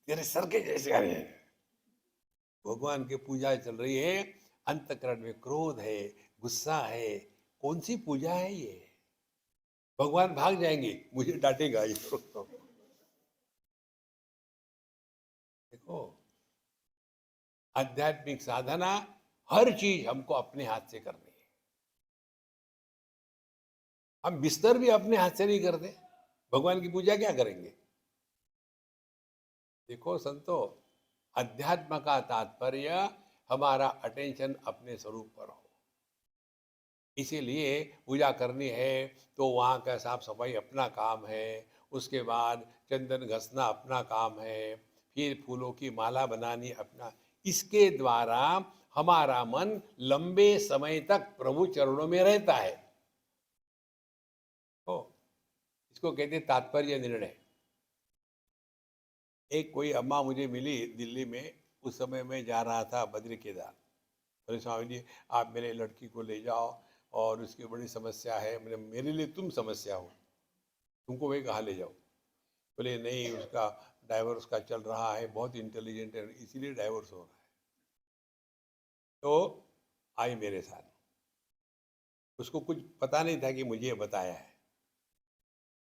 तेरे सर के जैसे आ रहे हैं। भगवान की पूजा चल रही है, अंतकरण में क्रोध है, गुस्सा है, कौन सी पूजा है ये? भगवान भाग जाएंगे, मुझे डांटेगा ये। देखो, आध्यात्मिक साधना, हर चीज हमको अपने हाथ से करनी है। हम बिस्तर भी अपने हाथ से नहीं करते, भगवान की पूजा क्या करेंगे? देखो संतो, अध्यात्म का तात्पर्य हमारा अटेंशन अपने स्वरूप पर हो। इसीलिए पूजा करनी है तो वहाँ का साफ सफाई अपना काम है, उसके बाद चंदन घसना अपना काम है, फिर फूलों की माला बनानी अपना। इसके द्वारा हमारा मन लंबे समय तक प्रभु चरणों में रहता है। तो इसको कहते हैं तात्पर्य निर्णय। एक कोई अम्मा मुझे मिली दिल्ली में, उस समय मैं जा रहा था बद्री केदार। बोले स्वामी जी आप मेरे लड़की को ले जाओ और उसकी बड़ी समस्या है। मैंने, मेरे लिए तुम समस्या हो, तुमको मैं कहाँ ले जाऊँ? बोले नहीं, उसका डाइवोर्स का चल रहा है, बहुत इंटेलिजेंट है, इसीलिए डाइवोर्स हो रहा है। तो आई मेरे साथ, उसको कुछ पता नहीं था कि मुझे बताया है।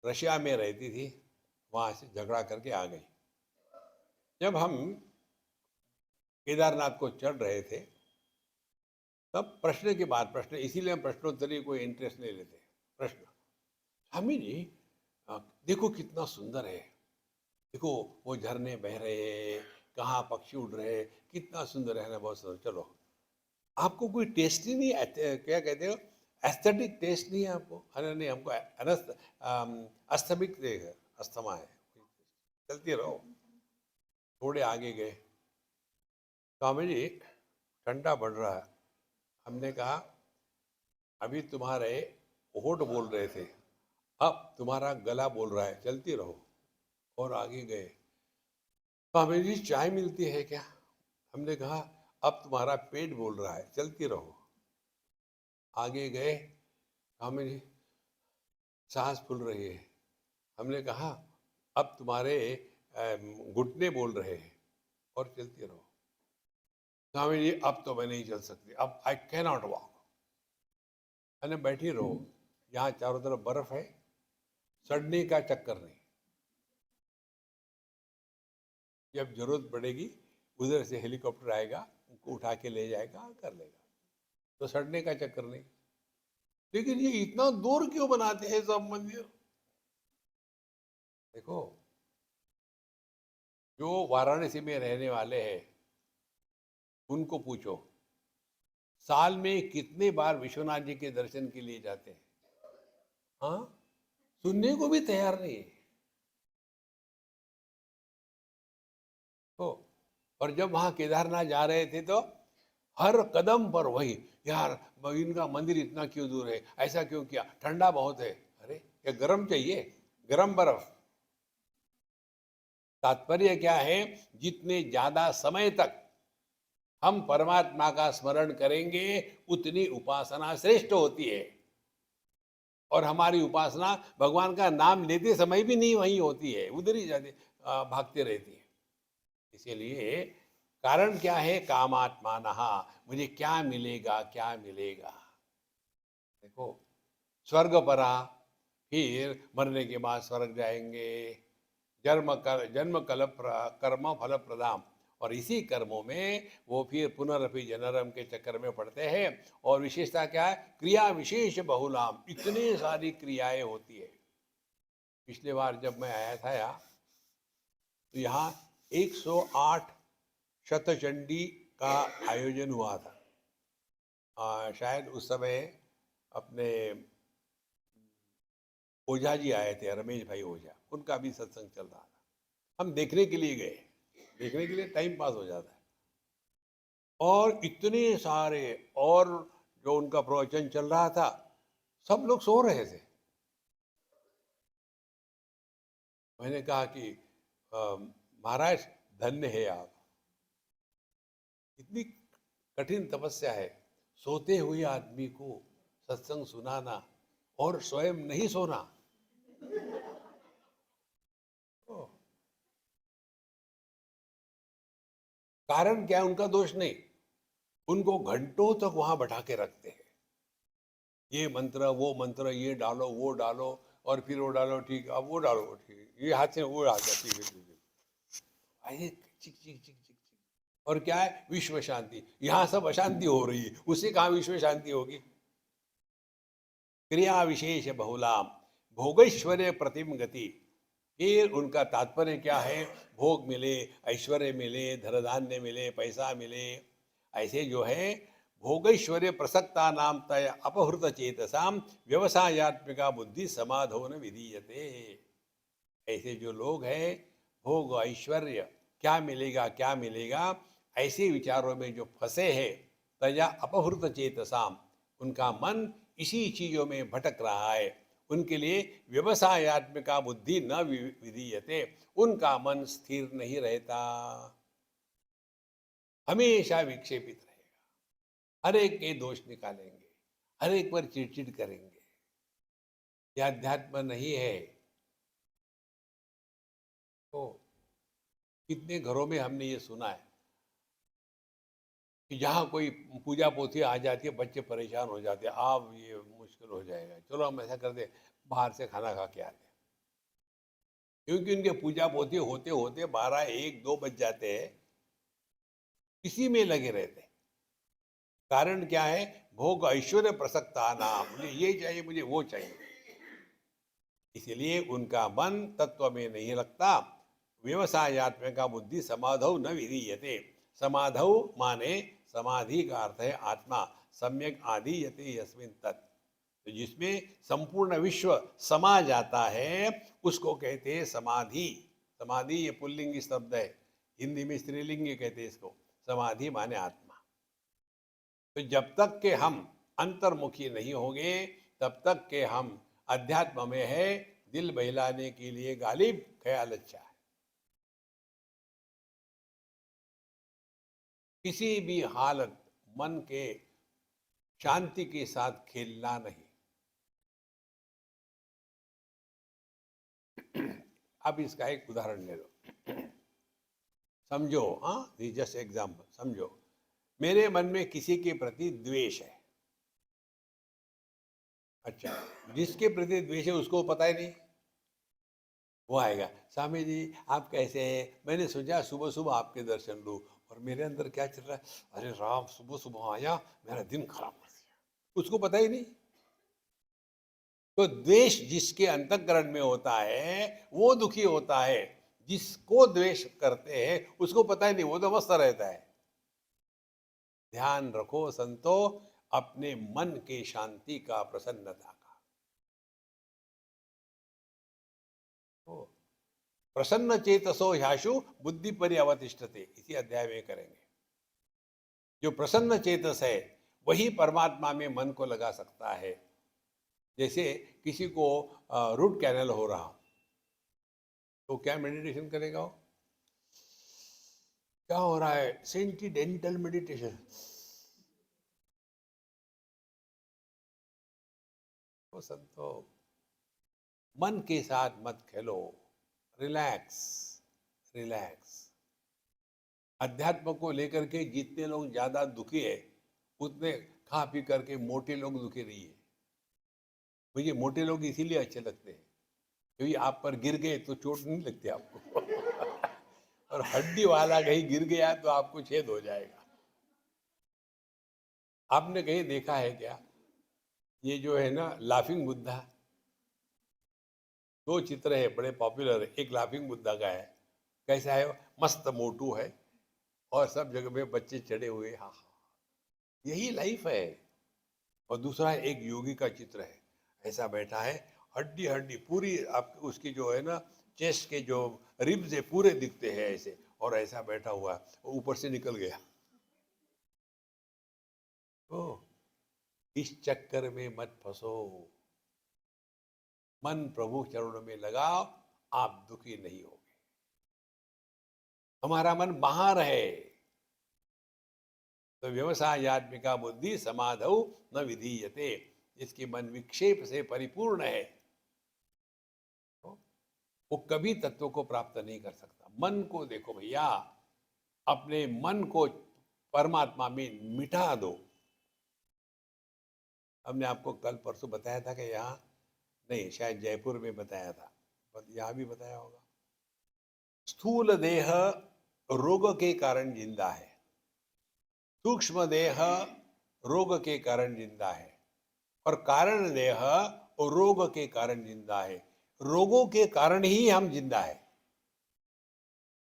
रशिया में रहती थी, वहाँ से झगड़ा करके आ गई। जब हम केदारनाथ को चढ़ रहे थे, तब प्रश्न के बाद प्रश्न, इसीलिए हम प्रश्नोत्तरी कोई इंटरेस्ट नहीं लेते। प्रश्न, स्वामी जी देखो कितना सुंदर है, देखो वो झरने बह रहे हैं, कहाँ पक्षी उड़ रहे हैं, कितना सुंदर है ना, बहुत सुंदर। चलो, आपको कोई टेस्ट ही नहीं, क्या कहते हो, एस्थेटिक टेस्ट नहीं है आपको? अरे नहीं, हमको अस्थमिक अस्थमा है। चलती रहो। थोड़े आगे गए, स्वामी जी ठंडा बढ़ रहा है। हमने कहा अभी तुम्हारे होठ बोल रहे थे, अब तुम्हारा गला बोल रहा है, चलती रहो। और आगे गए, स्वामी जी चाय मिलती है क्या? हमने कहा अब तुम्हारा पेट बोल रहा है, चलती रहो। आगे गए, स्वामी जी सांस फूल रही है। हमने कहा अब तुम्हारे घुटने बोल रहे हैं, और चलती रहो। स्वामी जी अब तो मैं नहीं चल सकती, अब आई कैन नॉट वॉक। मैंने बैठी रहो, यहाँ चारों तरफ बर्फ है, सड़ने का चक्कर नहीं। जब जरूरत पड़ेगी उधर से हेलीकॉप्टर आएगा, उनको उठा के ले जाएगा, कर लेगा, तो सड़ने का चक्कर नहीं। लेकिन ये इतना दूर क्यों बनाते हैं सब मंदिर? देखो, जो वाराणसी में रहने वाले हैं उनको पूछो, साल में कितने बार विश्वनाथ जी के दर्शन के लिए जाते हैं? हाँ, सुनने को भी तैयार नहीं है। तो और जब वहां केदारनाथ जा रहे थे तो हर कदम पर वही, यार इनका मंदिर इतना क्यों दूर है, ऐसा क्यों किया, ठंडा बहुत है। अरे ये गर्म चाहिए, गर्म बर्फ। तात्पर्य क्या है, जितने ज्यादा समय तक हम परमात्मा का स्मरण करेंगे उतनी उपासना श्रेष्ठ होती है। और हमारी उपासना भगवान का नाम लेते समय भी नहीं वहीं होती है, उधर ही जाते भागते रहती है। इसीलिए कारण क्या है, कामात्मा नहा, मुझे क्या मिलेगा क्या मिलेगा। देखो, स्वर्ग परा, फिर मरने के बाद स्वर्ग जाएंगे, जन्म कर्म फल प्रदाम, और इसी कर्मों में वो फिर पुनरअपि जनरम के चक्कर में पड़ते हैं। और विशेषता क्या है, क्रिया विशेष बहुलाम, इतनी सारी क्रियाएं होती है। पिछले बार जब मैं आया था यहाँ, तो यहाँ 108 शतचंडी का आयोजन हुआ था। शायद उस समय अपने ओझा जी आए थे, रमेश भाई ओझा, उनका भी सत्संग चल रहा था। हम देखने के लिए गए, देखने के लिए टाइम पास हो जाता है। और इतने सारे, और जो उनका प्रवचन चल रहा था, सब लोग सो रहे थे। मैंने कहा कि महाराज धन्य है आप, इतनी कठिन तपस्या है, सोते हुए आदमी को सत्संग सुनाना और स्वयं नहीं सोना। कारण क्या है, उनका दोष नहीं, उनको घंटों तक वहां बैठा के रखते हैं। ये मंत्र वो मंत्र, ये डालो वो डालो, और फिर वो डालो, ठीक, अब वो डालो, ठीक, ये हाथ से वो हाथ से, ठीक है ठीक है, चिक चिक चिक चिक चिक। और क्या है, विश्व शांति। यहाँ सब अशांति हो रही है, उससे कहाँ विश्व शांति होगी। क्रिया विशेष बहुलाम भोगैश्वर्य प्रतिम गति। फिर उनका तात्पर्य क्या है, भोग मिले, ऐश्वर्य मिले, धन धान्य मिले, पैसा मिले, ऐसे जो है भोगैश्वर्य प्रसक्ता नाम तय अपहृत चेतसाम व्यवसायत्मिका बुद्धि समाधो न विधीयते। ऐसे जो लोग हैं, भोग ऐश्वर्य, क्या मिलेगा क्या मिलेगा, ऐसे विचारों में जो फंसे हैं, तया अपहृत चेतसाम, उनका मन इसी चीजों में भटक रहा है, उनके लिए व्यवसायत्मिका बुद्धि न विधीयते, उनका मन स्थिर नहीं रहता, हमेशा विक्षेपित रहेगा, हर एक के दोष निकालेंगे, हर एक पर चिड़चिड़ करेंगे। यह अध्यात्म नहीं है। तो कितने घरों में हमने ये सुना है कि जहाँ कोई पूजा पोथी आ जाती है, बच्चे परेशान हो जाते हैं, अब ये मुश्किल हो जाएगा, चलो हम ऐसा करते, बाहर से खाना खा के आते हैं। क्योंकि उनके पूजा पोथी होते होते 12, 1, 2 बज जाते हैं, इसी में लगे रहते हैं। कारण क्या है, भोग ऐश्वर्य प्रसक्ता नाम, मुझे ये चाहिए, मुझे वो चाहिए, इसलिए उनका मन तत्व में नहीं लगता। व्यवसायत्मिका बुद्धि समाधौ न विधीयते। समाधौ माने समाधि का अर्थ है आत्मा, सम्यक आधीयते यस्मिन् तत्, तो जिसमें संपूर्ण विश्व समा जाता है उसको कहते हैं समाधि। समाधि ये पुल्लिंग शब्द है, हिंदी में स्त्रीलिंग कहते हैं इसको। समाधि माने आत्मा। तो जब तक के हम अंतर्मुखी नहीं होंगे तब तक के हम अध्यात्म में है, दिल बहलाने के लिए गालिब ख्याल अच्छा है। किसी भी हालत मन के शांति के साथ खेलना नहीं। अब इसका एक उदाहरण ले लो। समझो, हाँ, दिस जस्ट एग्जाम्पल। समझो मेरे मन में किसी के प्रति द्वेष है। अच्छा, जिसके प्रति द्वेष है उसको पता ही नहीं। वो आएगा, स्वामी जी आप कैसे हैं, मैंने सोचा सुबह सुबह आपके दर्शन लूं, और मेरे अंदर क्या चल रहा है, अरे राम सुबह सुबह आया मेरा दिन खराब कर दिया। उसको पता ही नहीं। तो द्वेष जिसके अंतःकरण में होता है वो दुखी होता है, जिसको द्वेष करते हैं उसको पता ही नहीं, वो तो मस्त रहता है। ध्यान रखो संतो अपने मन के शांति का, प्रसन्नता का। प्रसन्न चेतसो ह्याशु बुद्धि पर्यवतिष्ठते, इसी अध्याय में करेंगे। जो प्रसन्न चेतस है वही परमात्मा में मन को लगा सकता है। जैसे किसी को रूट कैनल हो रहा, तो क्या मेडिटेशन करेगा वो? क्या हो रहा है? सेंटिडेंटल मेडिटेशन। तो संतो मन के साथ मत खेलो, रिलैक्स रिलैक्स। अध्यात्म को लेकर के जितने लोग ज्यादा दुखी है उतने खा पी करके मोटे लोग दुखी नहीं है। मुझे मोटे लोग इसीलिए अच्छे लगते हैं क्योंकि आप पर गिर गए तो चोट नहीं लगती आपको। और हड्डी वाला कहीं गिर गया तो आपको छेद हो जाएगा। आपने कहीं देखा है क्या, ये जो है ना लाफिंग बुद्धा, दो चित्र है बड़े पॉपुलर। एक लाफिंग बुद्धा का है, कैसा है, मस्त मोटू है और सब जगह में बच्चे चढ़े हुए, हाँ हाँ, यही लाइफ है। और दूसरा एक योगी का चित्र है, ऐसा बैठा है, हड्डी हड्डी पूरी, आप उसकी जो है ना चेस्ट के जो रिब्स है पूरे दिखते हैं ऐसे, और ऐसा बैठा हुआ ऊपर से निकल गया। तो इस चक्कर में मत फंसो, मन प्रभु चरणों में लगाओ, आप दुखी नहीं होगे। हमारा मन बाहर है, तो व्यवसायात्मिका बुद्धि समाधौ न विधीयते, जिसकी मन विक्षेप से परिपूर्ण है वो कभी तत्व को प्राप्त नहीं कर सकता। मन को देखो भैया, अपने मन को परमात्मा में मिटा दो। हमने आपको कल परसों बताया था कि यहाँ नहीं, शायद जयपुर में बताया था, पर यहाँ भी बताया होगा। स्थूल देह रोग के कारण जिंदा है, सूक्ष्म देह रोग के कारण जिंदा है, और कारण देह रोग के कारण जिंदा है। रोगों के कारण ही हम जिंदा है।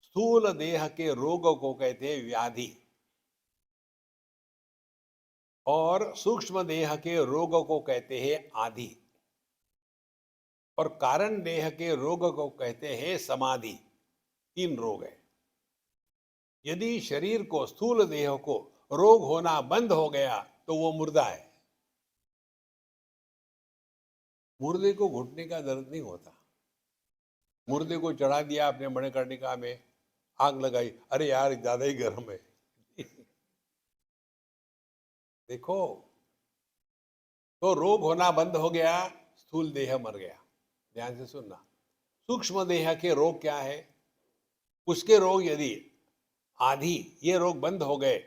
स्थूल देह के रोग को कहते हैं व्याधि, और सूक्ष्म देह के रोग को कहते हैं आदि, और कारण देह के रोग को कहते हैं समाधि। तीन रोग है। यदि शरीर को, स्थूल देह को रोग होना बंद हो गया तो वो मुर्दा है। मुर्दे को घुटने का दर्द नहीं होता। मुर्दे को चढ़ा दिया आपने मणिकर्णिका में, आग लगाई, अरे यार ज्यादा ही गर्म है। देखो, तो रोग होना बंद हो गया, स्थूल देह मर गया। ध्यान से सुनना, सूक्ष्म देह के रोग क्या है, उसके रोग यदि आदि ये रोग बंद हो गए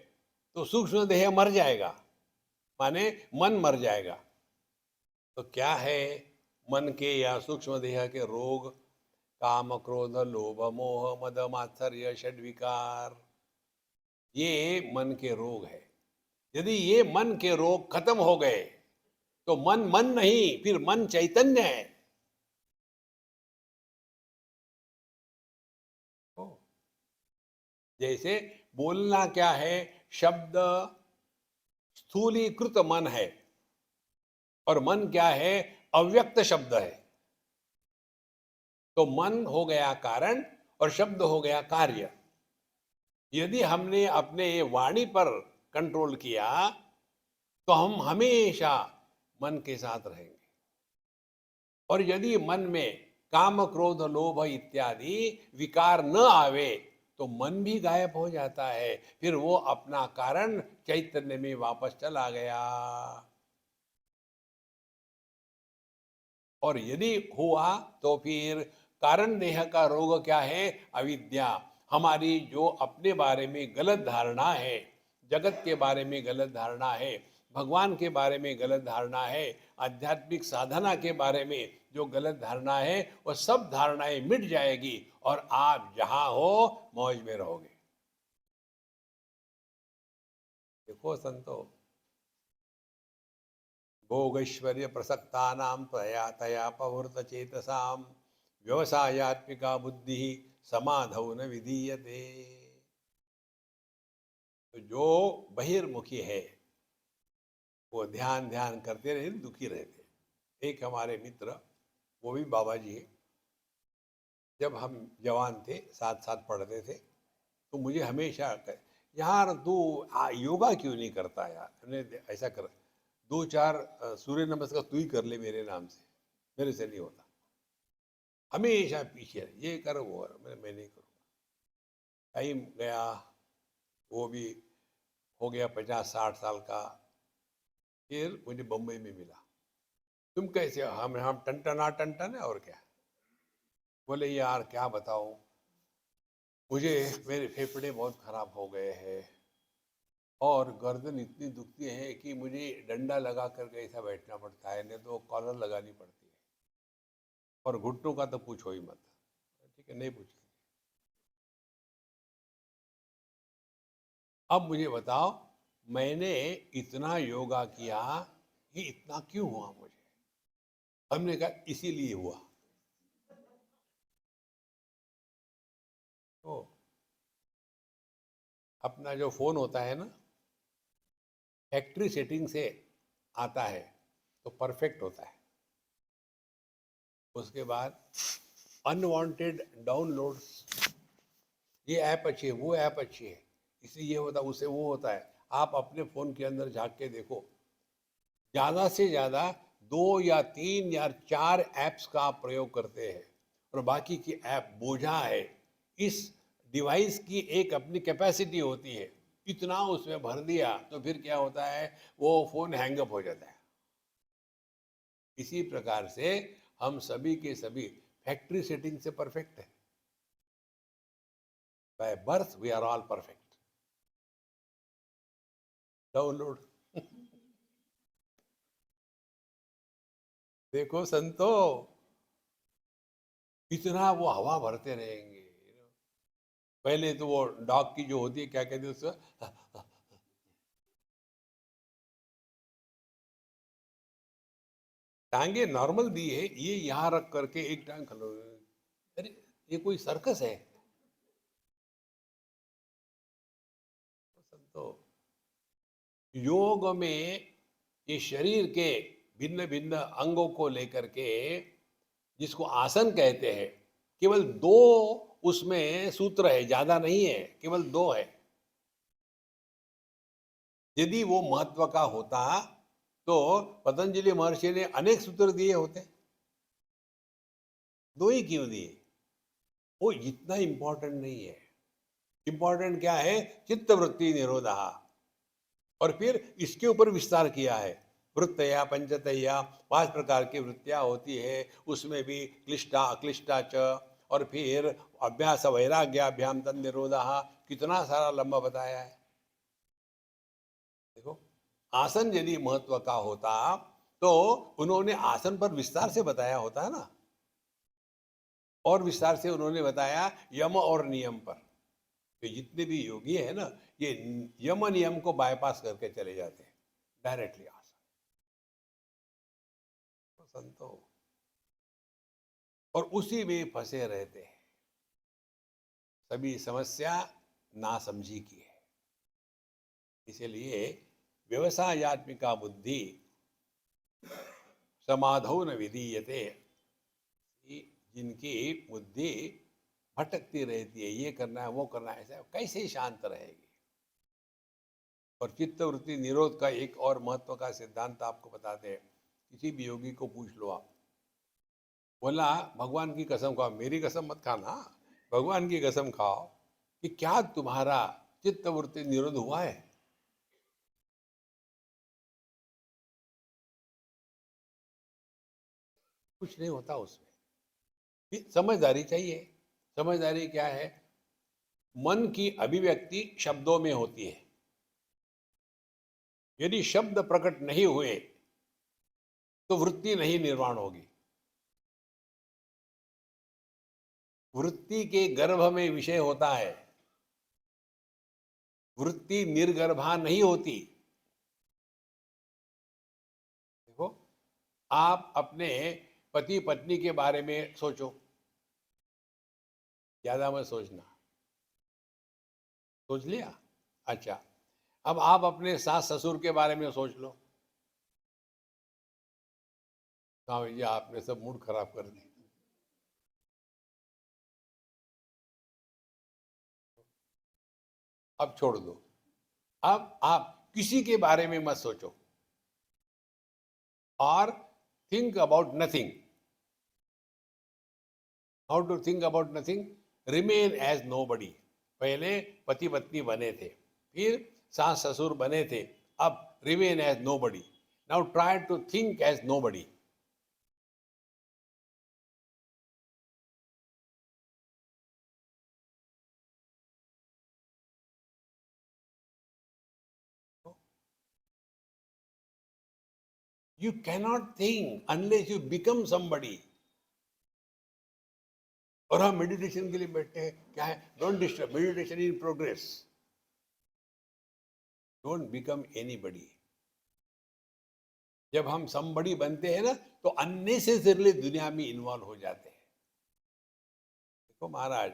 तो सूक्ष्म देह मर जाएगा, माने मन मर जाएगा। तो क्या है मन के या सूक्ष्म देह के रोग? काम क्रोध लोभ मोह मद मात्सर्य षड्विकार, ये मन के रोग है। यदि ये मन के रोग खत्म हो गए तो मन मन नहीं, फिर मन चैतन्य है। जैसे बोलना क्या है, शब्द स्थूलीकृत मन है, और मन क्या है? अव्यक्त शब्द है। तो मन हो गया कारण और शब्द हो गया कार्य। यदि हमने अपने वाणी पर कंट्रोल किया तो हम हमेशा मन के साथ रहेंगे। और यदि मन में काम क्रोध लोभ इत्यादि विकार न आवे तो मन भी गायब हो जाता है। फिर वो अपना कारण चैतन्य में वापस चला गया। और यदि हुआ तो फिर कारण देह का रोग क्या है? अविद्या। हमारी जो अपने बारे में गलत धारणा है, जगत के बारे में गलत धारणा है, भगवान के बारे में गलत धारणा है, आध्यात्मिक साधना के बारे में जो गलत धारणा है, वो सब धारणाएं मिट जाएगी और आप जहां हो मौज में रहोगे। देखो संतो, भोगैश्वर्य प्रसक्तानां तया तया पवृत चेतसाम व्यवसायात्मिका बुद्धि समाधौ न विधीयते। तो जो बहिर्मुखी है वो ध्यान ध्यान करते रहे, दुखी रहते। एक हमारे मित्र, वो भी बाबा जी है, जब हम जवान थे साथ साथ पढ़ते थे तो मुझे हमेशा यार तू योगा क्यों नहीं करता यार? मैंने ऐसा कर, दो चार सूर्य नमस्कार तू ही कर ले मेरे नाम से, मेरे से नहीं होता। हमेशा पीछे ये करो वो करो, मैं नहीं करूँगा। टाइम गया, वो भी हो गया 50-60 साल का। फिर मुझे बम्बई में मिला। तुम कैसे हो? हम टन है और क्या। बोले यार क्या बताऊं, मुझे मेरे फेफड़े बहुत खराब हो गए हैं और गर्दन इतनी दुखती है कि मुझे डंडा लगा करके ऐसा बैठना पड़ता है, नहीं तो कॉलर लगानी पड़ती है। और घुटनों का तो पूछो ही मत। ठीक है, नहीं पूछेंगे। अब मुझे बताओ, मैंने इतना योगा किया, ये इतना क्यों हुआ मुझे? हमने कहा इसीलिए हुआ। तो अपना जो फोन होता है ना, फैक्ट्री सेटिंग से आता है तो परफेक्ट होता है। उसके बाद अनवांटेड डाउनलोड, ये ऐप अच्छी है, वो ऐप अच्छी है, इससे ये होता है, उससे वो होता है। आप अपने फोन के अंदर झांक के देखो, ज्यादा से ज्यादा 2 या 3 या 4 ऐप्स का आप प्रयोग करते हैं और बाकी की ऐप बोझा है। इस डिवाइस की एक अपनी कैपेसिटी होती है, इतना उसमें भर दिया तो फिर क्या होता है, वो फोन हैंगअप हो जाता है। इसी प्रकार से हम सभी के सभी फैक्ट्री सेटिंग से परफेक्ट है। By birth we are all perfect. Download देखो संतो, इतना वो हवा भरते रहेंगे। पहले तो वो डॉग की जो होती है, क्या कहते हैं उसको, टांगे नॉर्मल दी है, ये यहाँ रख करके एक टांग खलो। अरे ये कोई सर्कस है? तो योग में ये शरीर के भिन्न भिन्न अंगों को लेकर के, जिसको आसन कहते हैं, केवल 2 उसमें सूत्र है, ज्यादा नहीं है, केवल 2 है। यदि वो महत्व का होता तो पतंजलि महर्षि ने अनेक सूत्र दिए होते। 2 ही क्यों दिए? वो इतना इंपॉर्टेंट नहीं है। इंपॉर्टेंट क्या है? चित्त वृत्ति निरोधा। और फिर इसके ऊपर विस्तार किया है। वृत्तया पंचतया 5 प्रकार की वृत्तियां होती है, उसमें भी क्लिष्टा अक्लिष्टा च, और फिर अभ्यास वैराग्याभ्याम तन निरोधा, कितना सारा लंबा बताया है। देखो, आसन यदि महत्व का होता तो उन्होंने आसन पर विस्तार से बताया होता है ना, और विस्तार से उन्होंने बताया यम और नियम पर। तो जितने भी योगी है ना, ये यम नियम को बाईपास करके चले जाते हैं, डायरेक्टली आसन। तो संतो, और उसी में फंसे रहते हैं। सभी समस्या नासमझी की है। इसलिए व्यवसायत्मिका बुद्धि समाधौ न विधीयते, जिनकी बुद्धि भटकती रहती है, ये करना है वो करना है, ऐसा कैसे शांत रहेगी। और चित्त वृत्ति निरोध का एक और महत्व का सिद्धांत आपको बताते हैं। किसी भी योगी को पूछ लो आप, बोला भगवान की कसम खाओ, मेरी कसम मत खाना, भगवान की कसम खाओ कि क्या तुम्हारा चित्त वृत्ति निरोध हुआ है? कुछ नहीं होता उसमें। समझदारी चाहिए। समझदारी क्या है? मन की अभिव्यक्ति शब्दों में होती है। यदि शब्द प्रकट नहीं हुए तो वृत्ति नहीं निर्माण होगी। वृत्ति के गर्भ में विषय होता है, वृत्ति निर्गर्भा नहीं होती। देखो, आप अपने पति पत्नी के बारे में सोचो, ज्यादा मत सोचना। सोच लिया? अच्छा, अब आप अपने सास ससुर के बारे में सोच लो। हाँ भैया, आपने सब मूड खराब कर दिया। अब छोड़ दो। अब आप किसी के बारे में मत सोचो, और think about nothing. How to think about nothing? Remain as nobody. पहले पति पत्नी बने थे, फिर सास ससुर बने थे, अब remain as nobody. Now try to think as nobody. You cannot think unless you become somebody. और हम मेडिटेशन के लिए बैठे हैं, क्या है? Don't disturb, meditation in progress. Don't become anybody. जब हम समबडी बनते हैं ना, तो अननेसेसरली दुनिया में इन्वॉल्व हो जाते हैं। देखो महाराज,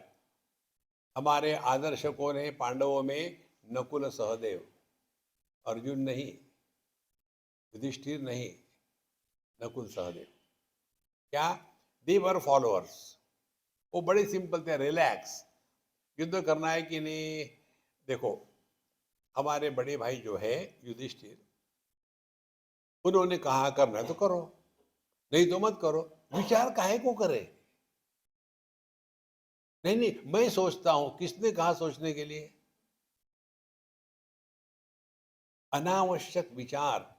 हमारे आदर्श कौन है पांडवों में? नकुल सहदेव। अर्जुन नहीं, युधिष्ठिर नहीं, नकुल सहदेव। क्या? दे वर फॉलोअर्स। वो बड़े सिंपल थे, रिलैक्स। युद्ध करना है कि नहीं? देखो, हमारे बड़े भाई जो है युधिष्ठिर, उन्होंने कहा करना है तो करो, नहीं तो मत करो। विचार काहे को करे? नहीं नहीं, मैं सोचता हूं, किसने कहा सोचने के लिए? अनावश्यक विचार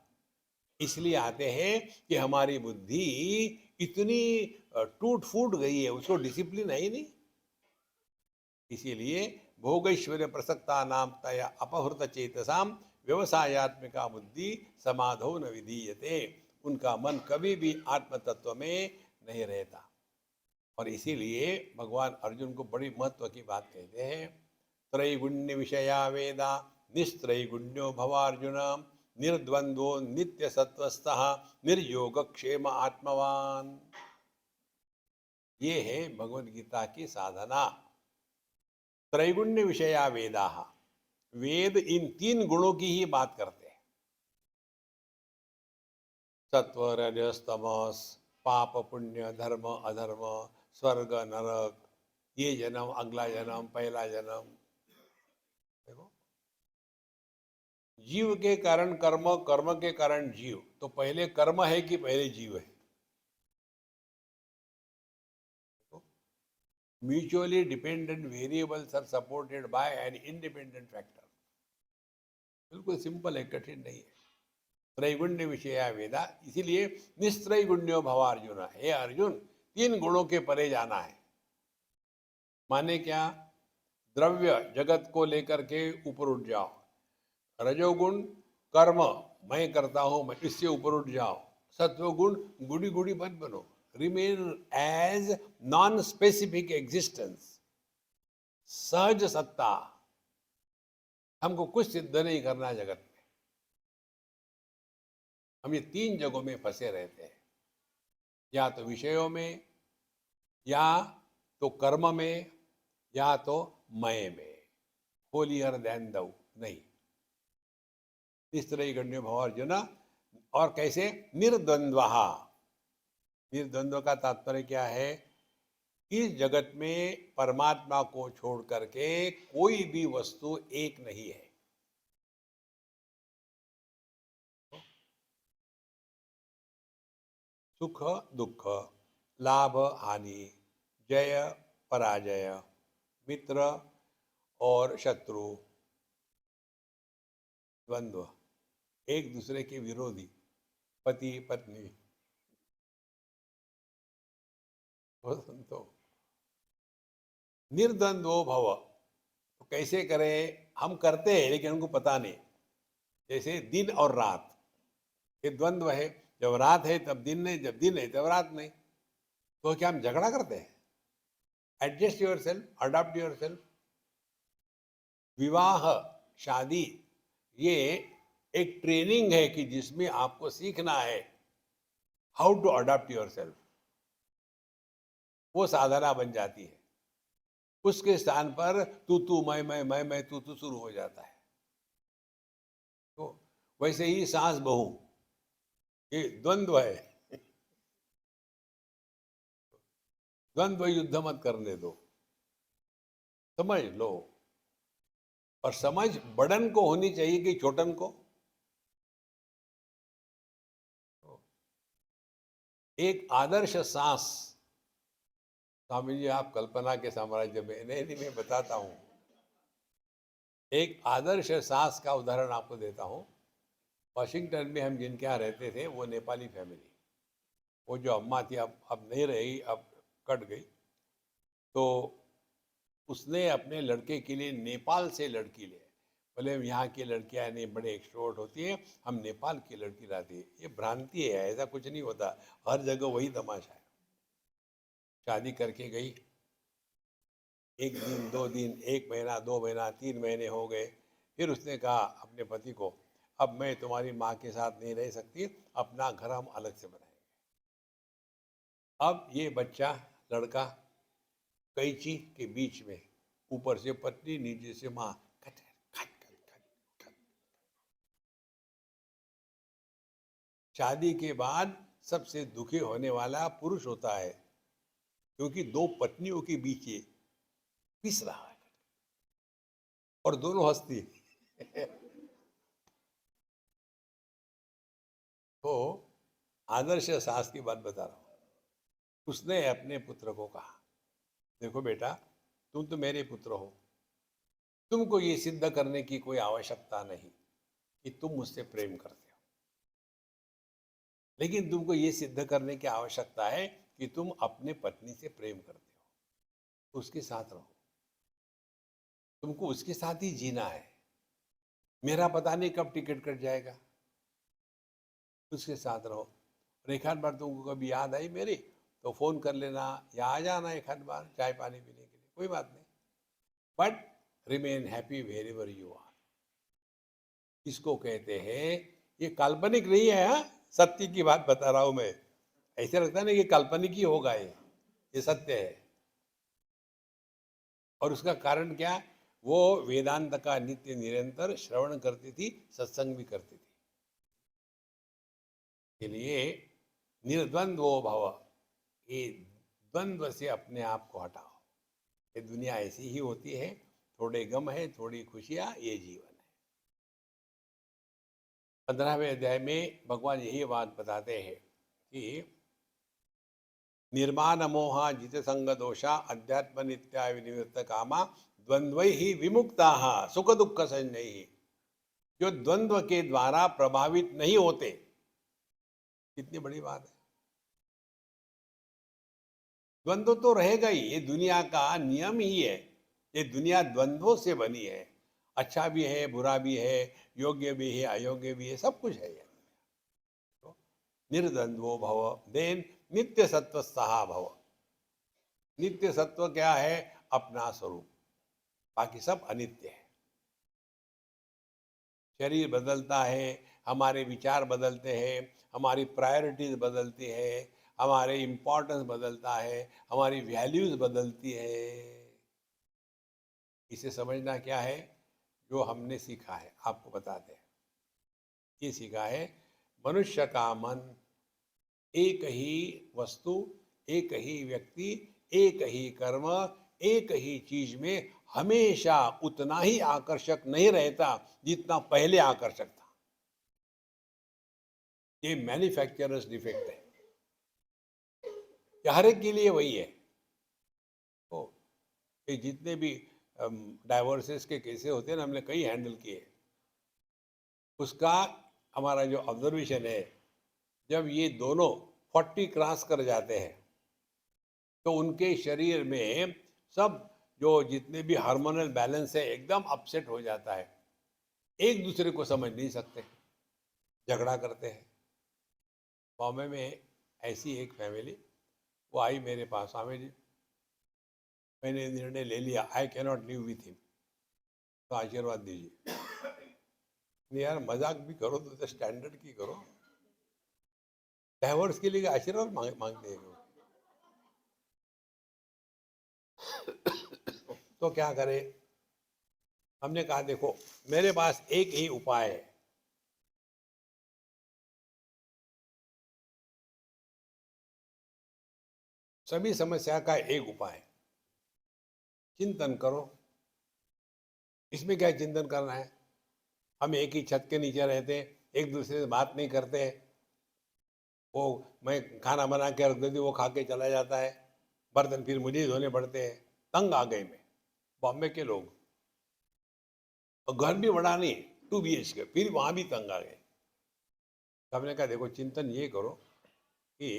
इसलिए आते हैं कि हमारी बुद्धि इतनी टूट फूट गई है, उसको डिसिप्लिन है ही नहीं। इसीलिए भोगैश्वर्य प्रसक्ता नाम तया अपहृत चेतसाम व्यवसायत्मिका बुद्धि समाधो न विधीयते। उनका मन कभी भी आत्म तत्व में नहीं रहता। और इसीलिए भगवान अर्जुन को बड़ी महत्व की बात कहते हैं। त्रैगुण्य विषया वेदा निस्त्रैगुण्यो भवार्जुन निर्द्वंद्वो नित्य सत्वस्थ निर्योग क्षेम आत्मवान। ये है भगवद गीता की साधना। त्रैगुण्य विषया वेदा, वेद इन तीन गुणों की ही बात करते हैं। सत्व रजस तमस, पाप पुण्य, धर्म अधर्म, स्वर्ग नरक, ये जन्म अगला जन्म पहला जन्म। देखो, जीव के कारण कर्म, कर्म के कारण जीव। तो पहले कर्म है कि पहले जीव है? Mutually dependent variables are supported by an independent factor. बिल्कुल सिंपल है, कठिन नहीं है। त्रैगुण्य विषया वेदा, इसीलिए निस्त्रैगुण्यो भवार्जुन। हे अर्जुन, तीन गुणों के परे जाना है। माने क्या? द्रव्य जगत को लेकर के ऊपर उठ जाओ। रजोगुण कर्म, मैं करता हूं, मैं, इससे ऊपर उठ जाओ। सत्वगुण गुड़ी गुड़ी मत बनो, remain as non specific existence, सहज सत्ता। हमको कुछ सिद्ध नहीं करना जगत में। हम ये तीन जगहों में फंसे रहते हैं, या तो विषयों में, या तो कर्म में, या तो मय में। होलियर देन दऊ नहीं। इस तरह गण्य भाव अर्जुन। और कैसे? निर्द्वंद्व, निर्द्वंद्व का तात्पर्य क्या है? इस जगत में परमात्मा को छोड़ करके कोई भी वस्तु एक नहीं है। सुख दुख, लाभ हानि, जय पराजय, मित्र और शत्रु, द्वंद्व, एक दूसरे के विरोधी, पति पत्नी। तो निर्द्वंद्वो भव, तो कैसे करें? हम करते हैं लेकिन हमको पता नहीं। जैसे दिन और रात, ये द्वंद्व है। जब रात है तब दिन नहीं, जब दिन है तब रात नहीं। तो क्या हम झगड़ा करते हैं? Adjust your self, adopt your self. विवाह, शादी, ये एक ट्रेनिंग है कि जिसमें आपको सीखना है how to adopt yourself. वो साधना बन जाती है। उसके स्थान पर तू मैं तू शुरू हो जाता है। तो वैसे ही सास बहू, ये द्वंद्व है। द्वंद्व युद्ध मत करने दो, समझ लो। और समझ बड़न को होनी चाहिए कि छोटन को। एक आदर्श सास, स्वामी जी आप कल्पना के साम्राज्य में, नहीं मैं बताता हूं। एक आदर्श सास का उदाहरण आपको देता हूं। वाशिंगटन में हम जिनके यहाँ रहते थे, वो नेपाली फैमिली, वो जो अम्मा थी अब नहीं रही, अब कट गई। तो उसने अपने लड़के के लिए नेपाल से लड़की ले। बोले यहाँ की लड़कियाँ नहीं बड़े एक्सट्रोवर्ट होती है, हम नेपाल की लड़की लाती है। ये भ्रांति है, ऐसा कुछ नहीं होता। हर जगह वही तमाशा है। शादी करके गई, एक दिन, 2 दिन, 1 महीना, 2 महीना, 3 महीने हो गए। फिर उसने कहा अपने पति को, अब मैं तुम्हारी माँ के साथ नहीं रह सकती, अपना घर हम अलग से बनाएंगे। अब ये बच्चा, लड़का, कैंची के बीच में, ऊपर से पत्नी, नीचे से माँ, खट खट खट खट खट। शादी के बाद सबसे दुखी होने वाला पुरुष होता है, क्योंकि 2 पत्नियों के बीच ये पिस रहा है और दोनों हंसती। तो आदर्श सास की बात बता रहा हूं। उसने अपने पुत्र को कहा, देखो बेटा, तुम तो मेरे पुत्र हो, तुमको ये सिद्ध करने की कोई आवश्यकता नहीं कि तुम मुझसे प्रेम करते हो, लेकिन तुमको ये सिद्ध करने की आवश्यकता है कि तुम अपने पत्नी से प्रेम करते हो। उसके साथ रहो, तुमको उसके साथ ही जीना है। मेरा पता नहीं कब टिकट कट जाएगा, उसके साथ रहो। और एक आध बार तुमको कभी याद आई मेरी, तो फोन कर लेना या आ जाना एक आध बार चाय पानी पीने के लिए, कोई बात नहीं। But remain happy wherever you are. इसको कहते हैं, ये काल्पनिक नहीं है, हाँ, सत्य की बात बता रहा हूं मैं। ऐसे लगता है ना कि काल्पनिक ही होगा, ये सत्य है। और उसका कारण क्या? वो वेदांत का नित्य निरंतर श्रवण करती थी, सत्संग भी करती थी। के लिए निर्द्वंद्वो भव, ये द्वंद्व से अपने आप को हटाओ। ये दुनिया ऐसी ही होती है, थोड़े गम है, थोड़ी खुशियां, ये जीवन है। 15वें अध्याय में भगवान यही बात बताते हैं कि निर्माण मोहा जित संग दोषा अध्यात्म नित्या विनिवृत्त कामा द्वंद्व ही विमुक्ता सुख दुख संजयी। जो द्वंद्व के द्वारा प्रभावित नहीं होते, कितनी बड़ी बात है। द्वंद्व तो रहेगा ही, ये दुनिया का नियम ही है। ये दुनिया द्वंद्वों से बनी है। अच्छा भी है, बुरा भी है, योग्य भी है, अयोग्य भी है, सब कुछ है। तो निर्द्वंद्वो भव, देन नित्य सत्व सहा भव। नित्य सत्व क्या है? अपना स्वरूप, बाकी सब अनित्य है। शरीर बदलता है, हमारे विचार बदलते हैं, हमारी प्रायोरिटीज बदलती है, हमारे इम्पोर्टेंस बदलता है, हमारी वैल्यूज बदलती है। इसे समझना क्या है? जो हमने सीखा है आपको बताते हैं। ये सीखा है, मनुष्य का मन एक ही वस्तु, एक ही व्यक्ति, एक ही कर्म, एक ही चीज में हमेशा उतना ही आकर्षक नहीं रहता जितना पहले आकर्षक था। ये मैन्युफैक्चरर्स डिफेक्ट है, हर एक के लिए वही है। तो ये जितने भी डाइवोर्सेस के केसेस होते हैं ना, हमने कई हैंडल किए। उसका हमारा जो ऑब्जर्वेशन है, जब ये दोनों 40 क्रॉस कर जाते हैं तो उनके शरीर में सब जो जितने भी हार्मोनल बैलेंस है एकदम अपसेट हो जाता है, एक दूसरे को समझ नहीं सकते, झगड़ा करते हैं। बॉम्बे में ऐसी एक फैमिली, वो आई मेरे पास, स्वामी जी मैंने निर्णय ले लिया, I can not live with him, तो आशीर्वाद दीजिए। नहीं यार, मजाक भी करो तो स्टैंडर्ड की करो, डाइवोर्स के लिए आशीर्वाद मांगते हैं। तो क्या करें? हमने कहा देखो मेरे पास एक ही उपाय है, सभी समस्या का एक उपाय, चिंतन करो। इसमें क्या चिंतन करना है? हम एक ही छत के नीचे रहते हैं, एक दूसरे से बात नहीं करते। वो मैं खाना बना के रख देती, वो खा के चला जाता है, बर्तन फिर मुझे ही धोने पड़ते हैं। तंग आ गए मैं, बॉम्बे के लोग, और घर भी बड़ा नहीं, 2 BHK, फिर वहां भी तंग आ गए। हमने कहा देखो चिंतन ये करो कि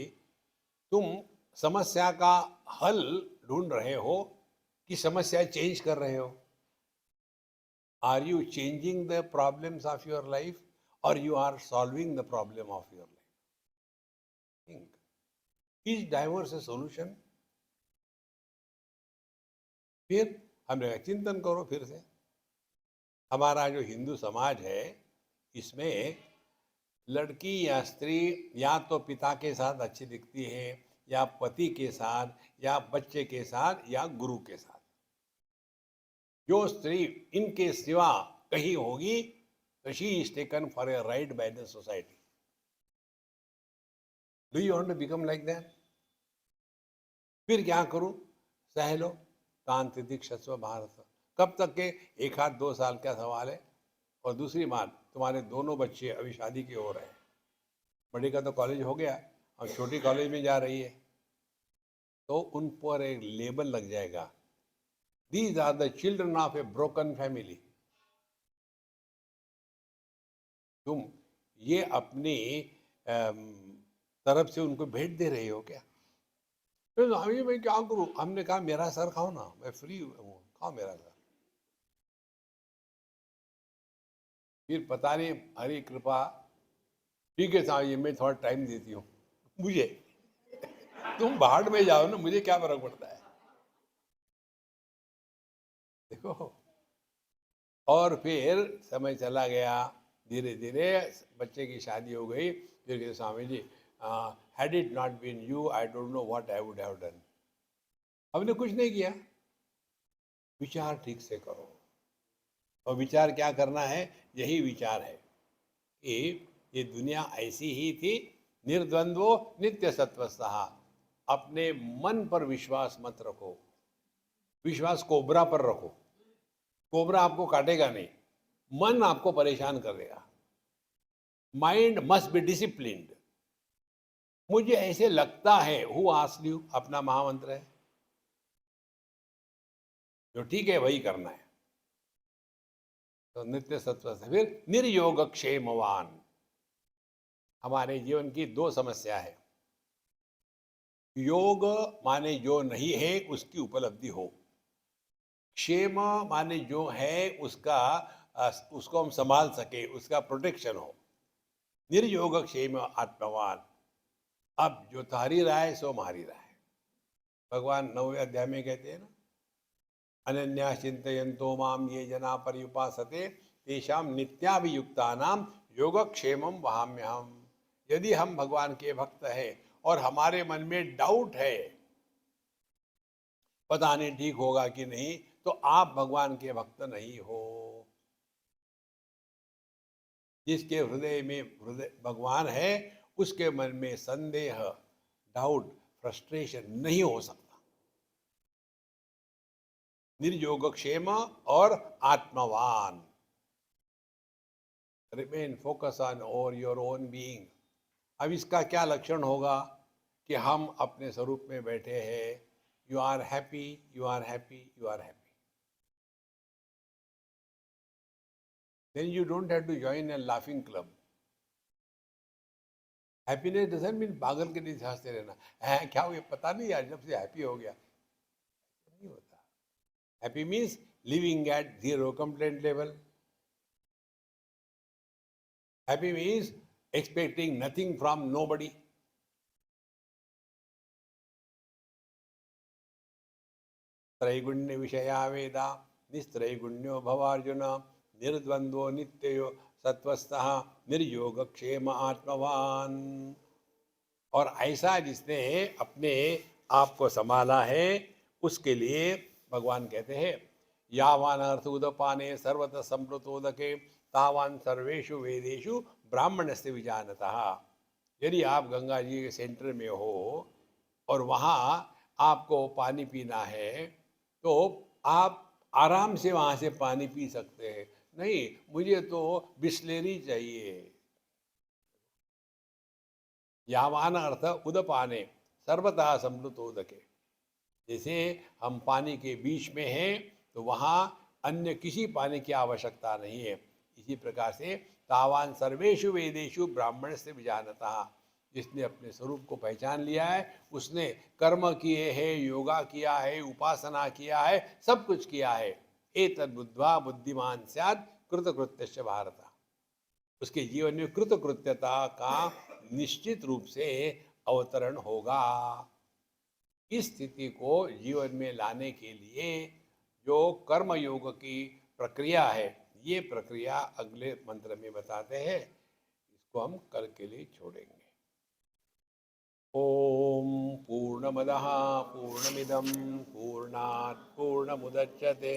तुम समस्या का हल ढूंढ रहे हो कि समस्या चेंज कर रहे हो? Are you changing the problems of your life और you are solving the problem of your life? Think, is divorce a solution? फिर हमने कहा चिंतन करो फिर से। हमारा जो हिंदू समाज है, इसमें लड़की या स्त्री या तो पिता के साथ अच्छी दिखती है, या पति के साथ, या बच्चे के साथ, या गुरु के साथ। जो स्त्री इनके सिवा कहीं होगी तो she is taken for a ride by the society. Do you want to become like that? फिर क्या करूं? सह लो, कांति दीक्षस्व भारत। कब तक के? 1 आध 2 साल का सवाल है। और दूसरी बात, तुम्हारे दोनों बच्चे अभी शादी की हो रहे हैं, बड़ी का तो कॉलेज हो गया और छोटी कॉलेज में जा रही है, तो उन पर एक लेबल लग जाएगा, these are the children of a broken family. तुम ये अपनी तरफ से उनको भेंट दे रहे हो क्या? तो स्वामी मैं क्या करूं? हमने कहा मेरा सर खाओ ना, मैं फ्री हूँ, खाओ मेरा सर। फिर पता नहीं, हरी कृपा, ठीक है स्वामी जी मैं थोड़ा टाइम देती हूँ मुझे, तुम भाड़ में जाओ ना, मुझे क्या फर्क पड़ता है। देखो, और फिर समय चला गया, धीरे धीरे बच्चे की शादी हो गई। फिर कहते Swami ji, had it not been you I don't know what I would have done. हमने कुछ नहीं किया। विचार ठीक से करो। और विचार क्या करना है? यही विचार है कि ये दुनिया ऐसी ही थी, निर्द्वंद्वो नित्य सत्वस्थः। अपने मन पर विश्वास मत रखो, विश्वास कोबरा पर रखो। कोबरा आपको काटेगा नहीं, मन आपको परेशान कर देगा। Mind must be disciplined. मुझे ऐसे लगता है, हु आस्क्ड यू? अपना महामंत्र है, जो ठीक है वही करना है। तो नित्य सत्व से फिर निर्योग क्षेमवान। हमारे जीवन की 2 समस्या है। योग माने जो नहीं है उसकी उपलब्धि हो, क्षेम माने जो है उसका उसको हम संभाल सके, उसका प्रोटेक्शन हो। निर्योग क्षेम आत्मवान। अब जो तारी रहा है सो मारी रहा है। भगवान 9वें अध्याय में कहते हैं ना, अनन्या चिंतयन्तो माम ये जना पर्युपासते तेषाम नित्याभियुक्तानाम योगक्षेमम वहाम्यहम। यदि हम भगवान के भक्त हैं और हमारे मन में डाउट है, पता नहीं ठीक होगा कि नहीं, तो आप भगवान के भक्त नहीं हो। जिसके हृदय में हृदय भगवान है उसके मन में संदेह, डाउट, फ्रस्ट्रेशन नहीं हो सकता। निर्योगक्षेम और आत्मवान, रिमेन फोकस ऑन और योर ओन बीइंग। अब इसका क्या लक्षण होगा कि हम अपने स्वरूप में बैठे हैं, you are happy, you are happy, you are happy. Then you don't have to join a laughing club. Happiness doesn't mean पागल के नीचे हंसते रहना, है क्या हुआ पता नहीं यार, जब से हैप्पी हो गया, नहीं होता। Happy means living at zero complaint level. Happy means expecting nothing from nobody. त्रैगुण्य विषया वेदा निस्त्रैगुण्यो भवार्जुन निर्द्वंद्वो नित्यो सत्वस्थः निर्योगक्षेम आत्मवान। और ऐसा जिसने अपने आप को संभाला है, उसके लिए भगवान कहते हैं यावान अर्थ उदपाने सर्वतः संप्लुतोदके तावान सर्वेषु वेदेषु ब्राह्मणस्य विजानतः। यदि आप गंगा जी के सेंटर में हो और वहाँ आपको पानी पीना है, तो आप आराम से वहाँ से पानी पी सकते हैं। नहीं, मुझे तो बिस्लेरी चाहिए। यावान अर्थ उदपाने सर्वथा संप्लुतोदके। जैसे हम पानी के बीच में हैं तो वहाँ अन्य किसी पानी की आवश्यकता नहीं है। इसी प्रकार से तावान सर्वेषु वेदेषु ब्राह्मण से विजानता, जिसने अपने स्वरूप को पहचान लिया है, उसने कर्म किए हैं, योगा किया है, उपासना किया है, सब कुछ किया है। एतद् बुद्ध्वा बुद्धिमान स्यात् कृतकृत्यस्य भारत। उसके जीवन में कृतकृत्यता का निश्चित रूप से अवतरण होगा। इस स्थिति को जीवन में लाने के लिए जो कर्म योग की प्रक्रिया है, ये प्रक्रिया अगले मंत्र में बताते हैं। इसको हम कल के लिए छोड़ेंगे। ओम पूर्णमदः पूर्णमिदं पूर्णात् पूर्णमुदच्यते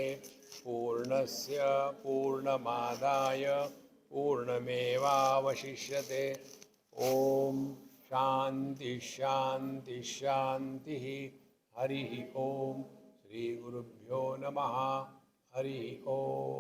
पूर्णस्य पूर्णमादाय पूर्णमेवावशिष्यते। ओम शांति शांति शांति। हरि ओम। श्री गुरुभ्यो नमः। हरि ओम।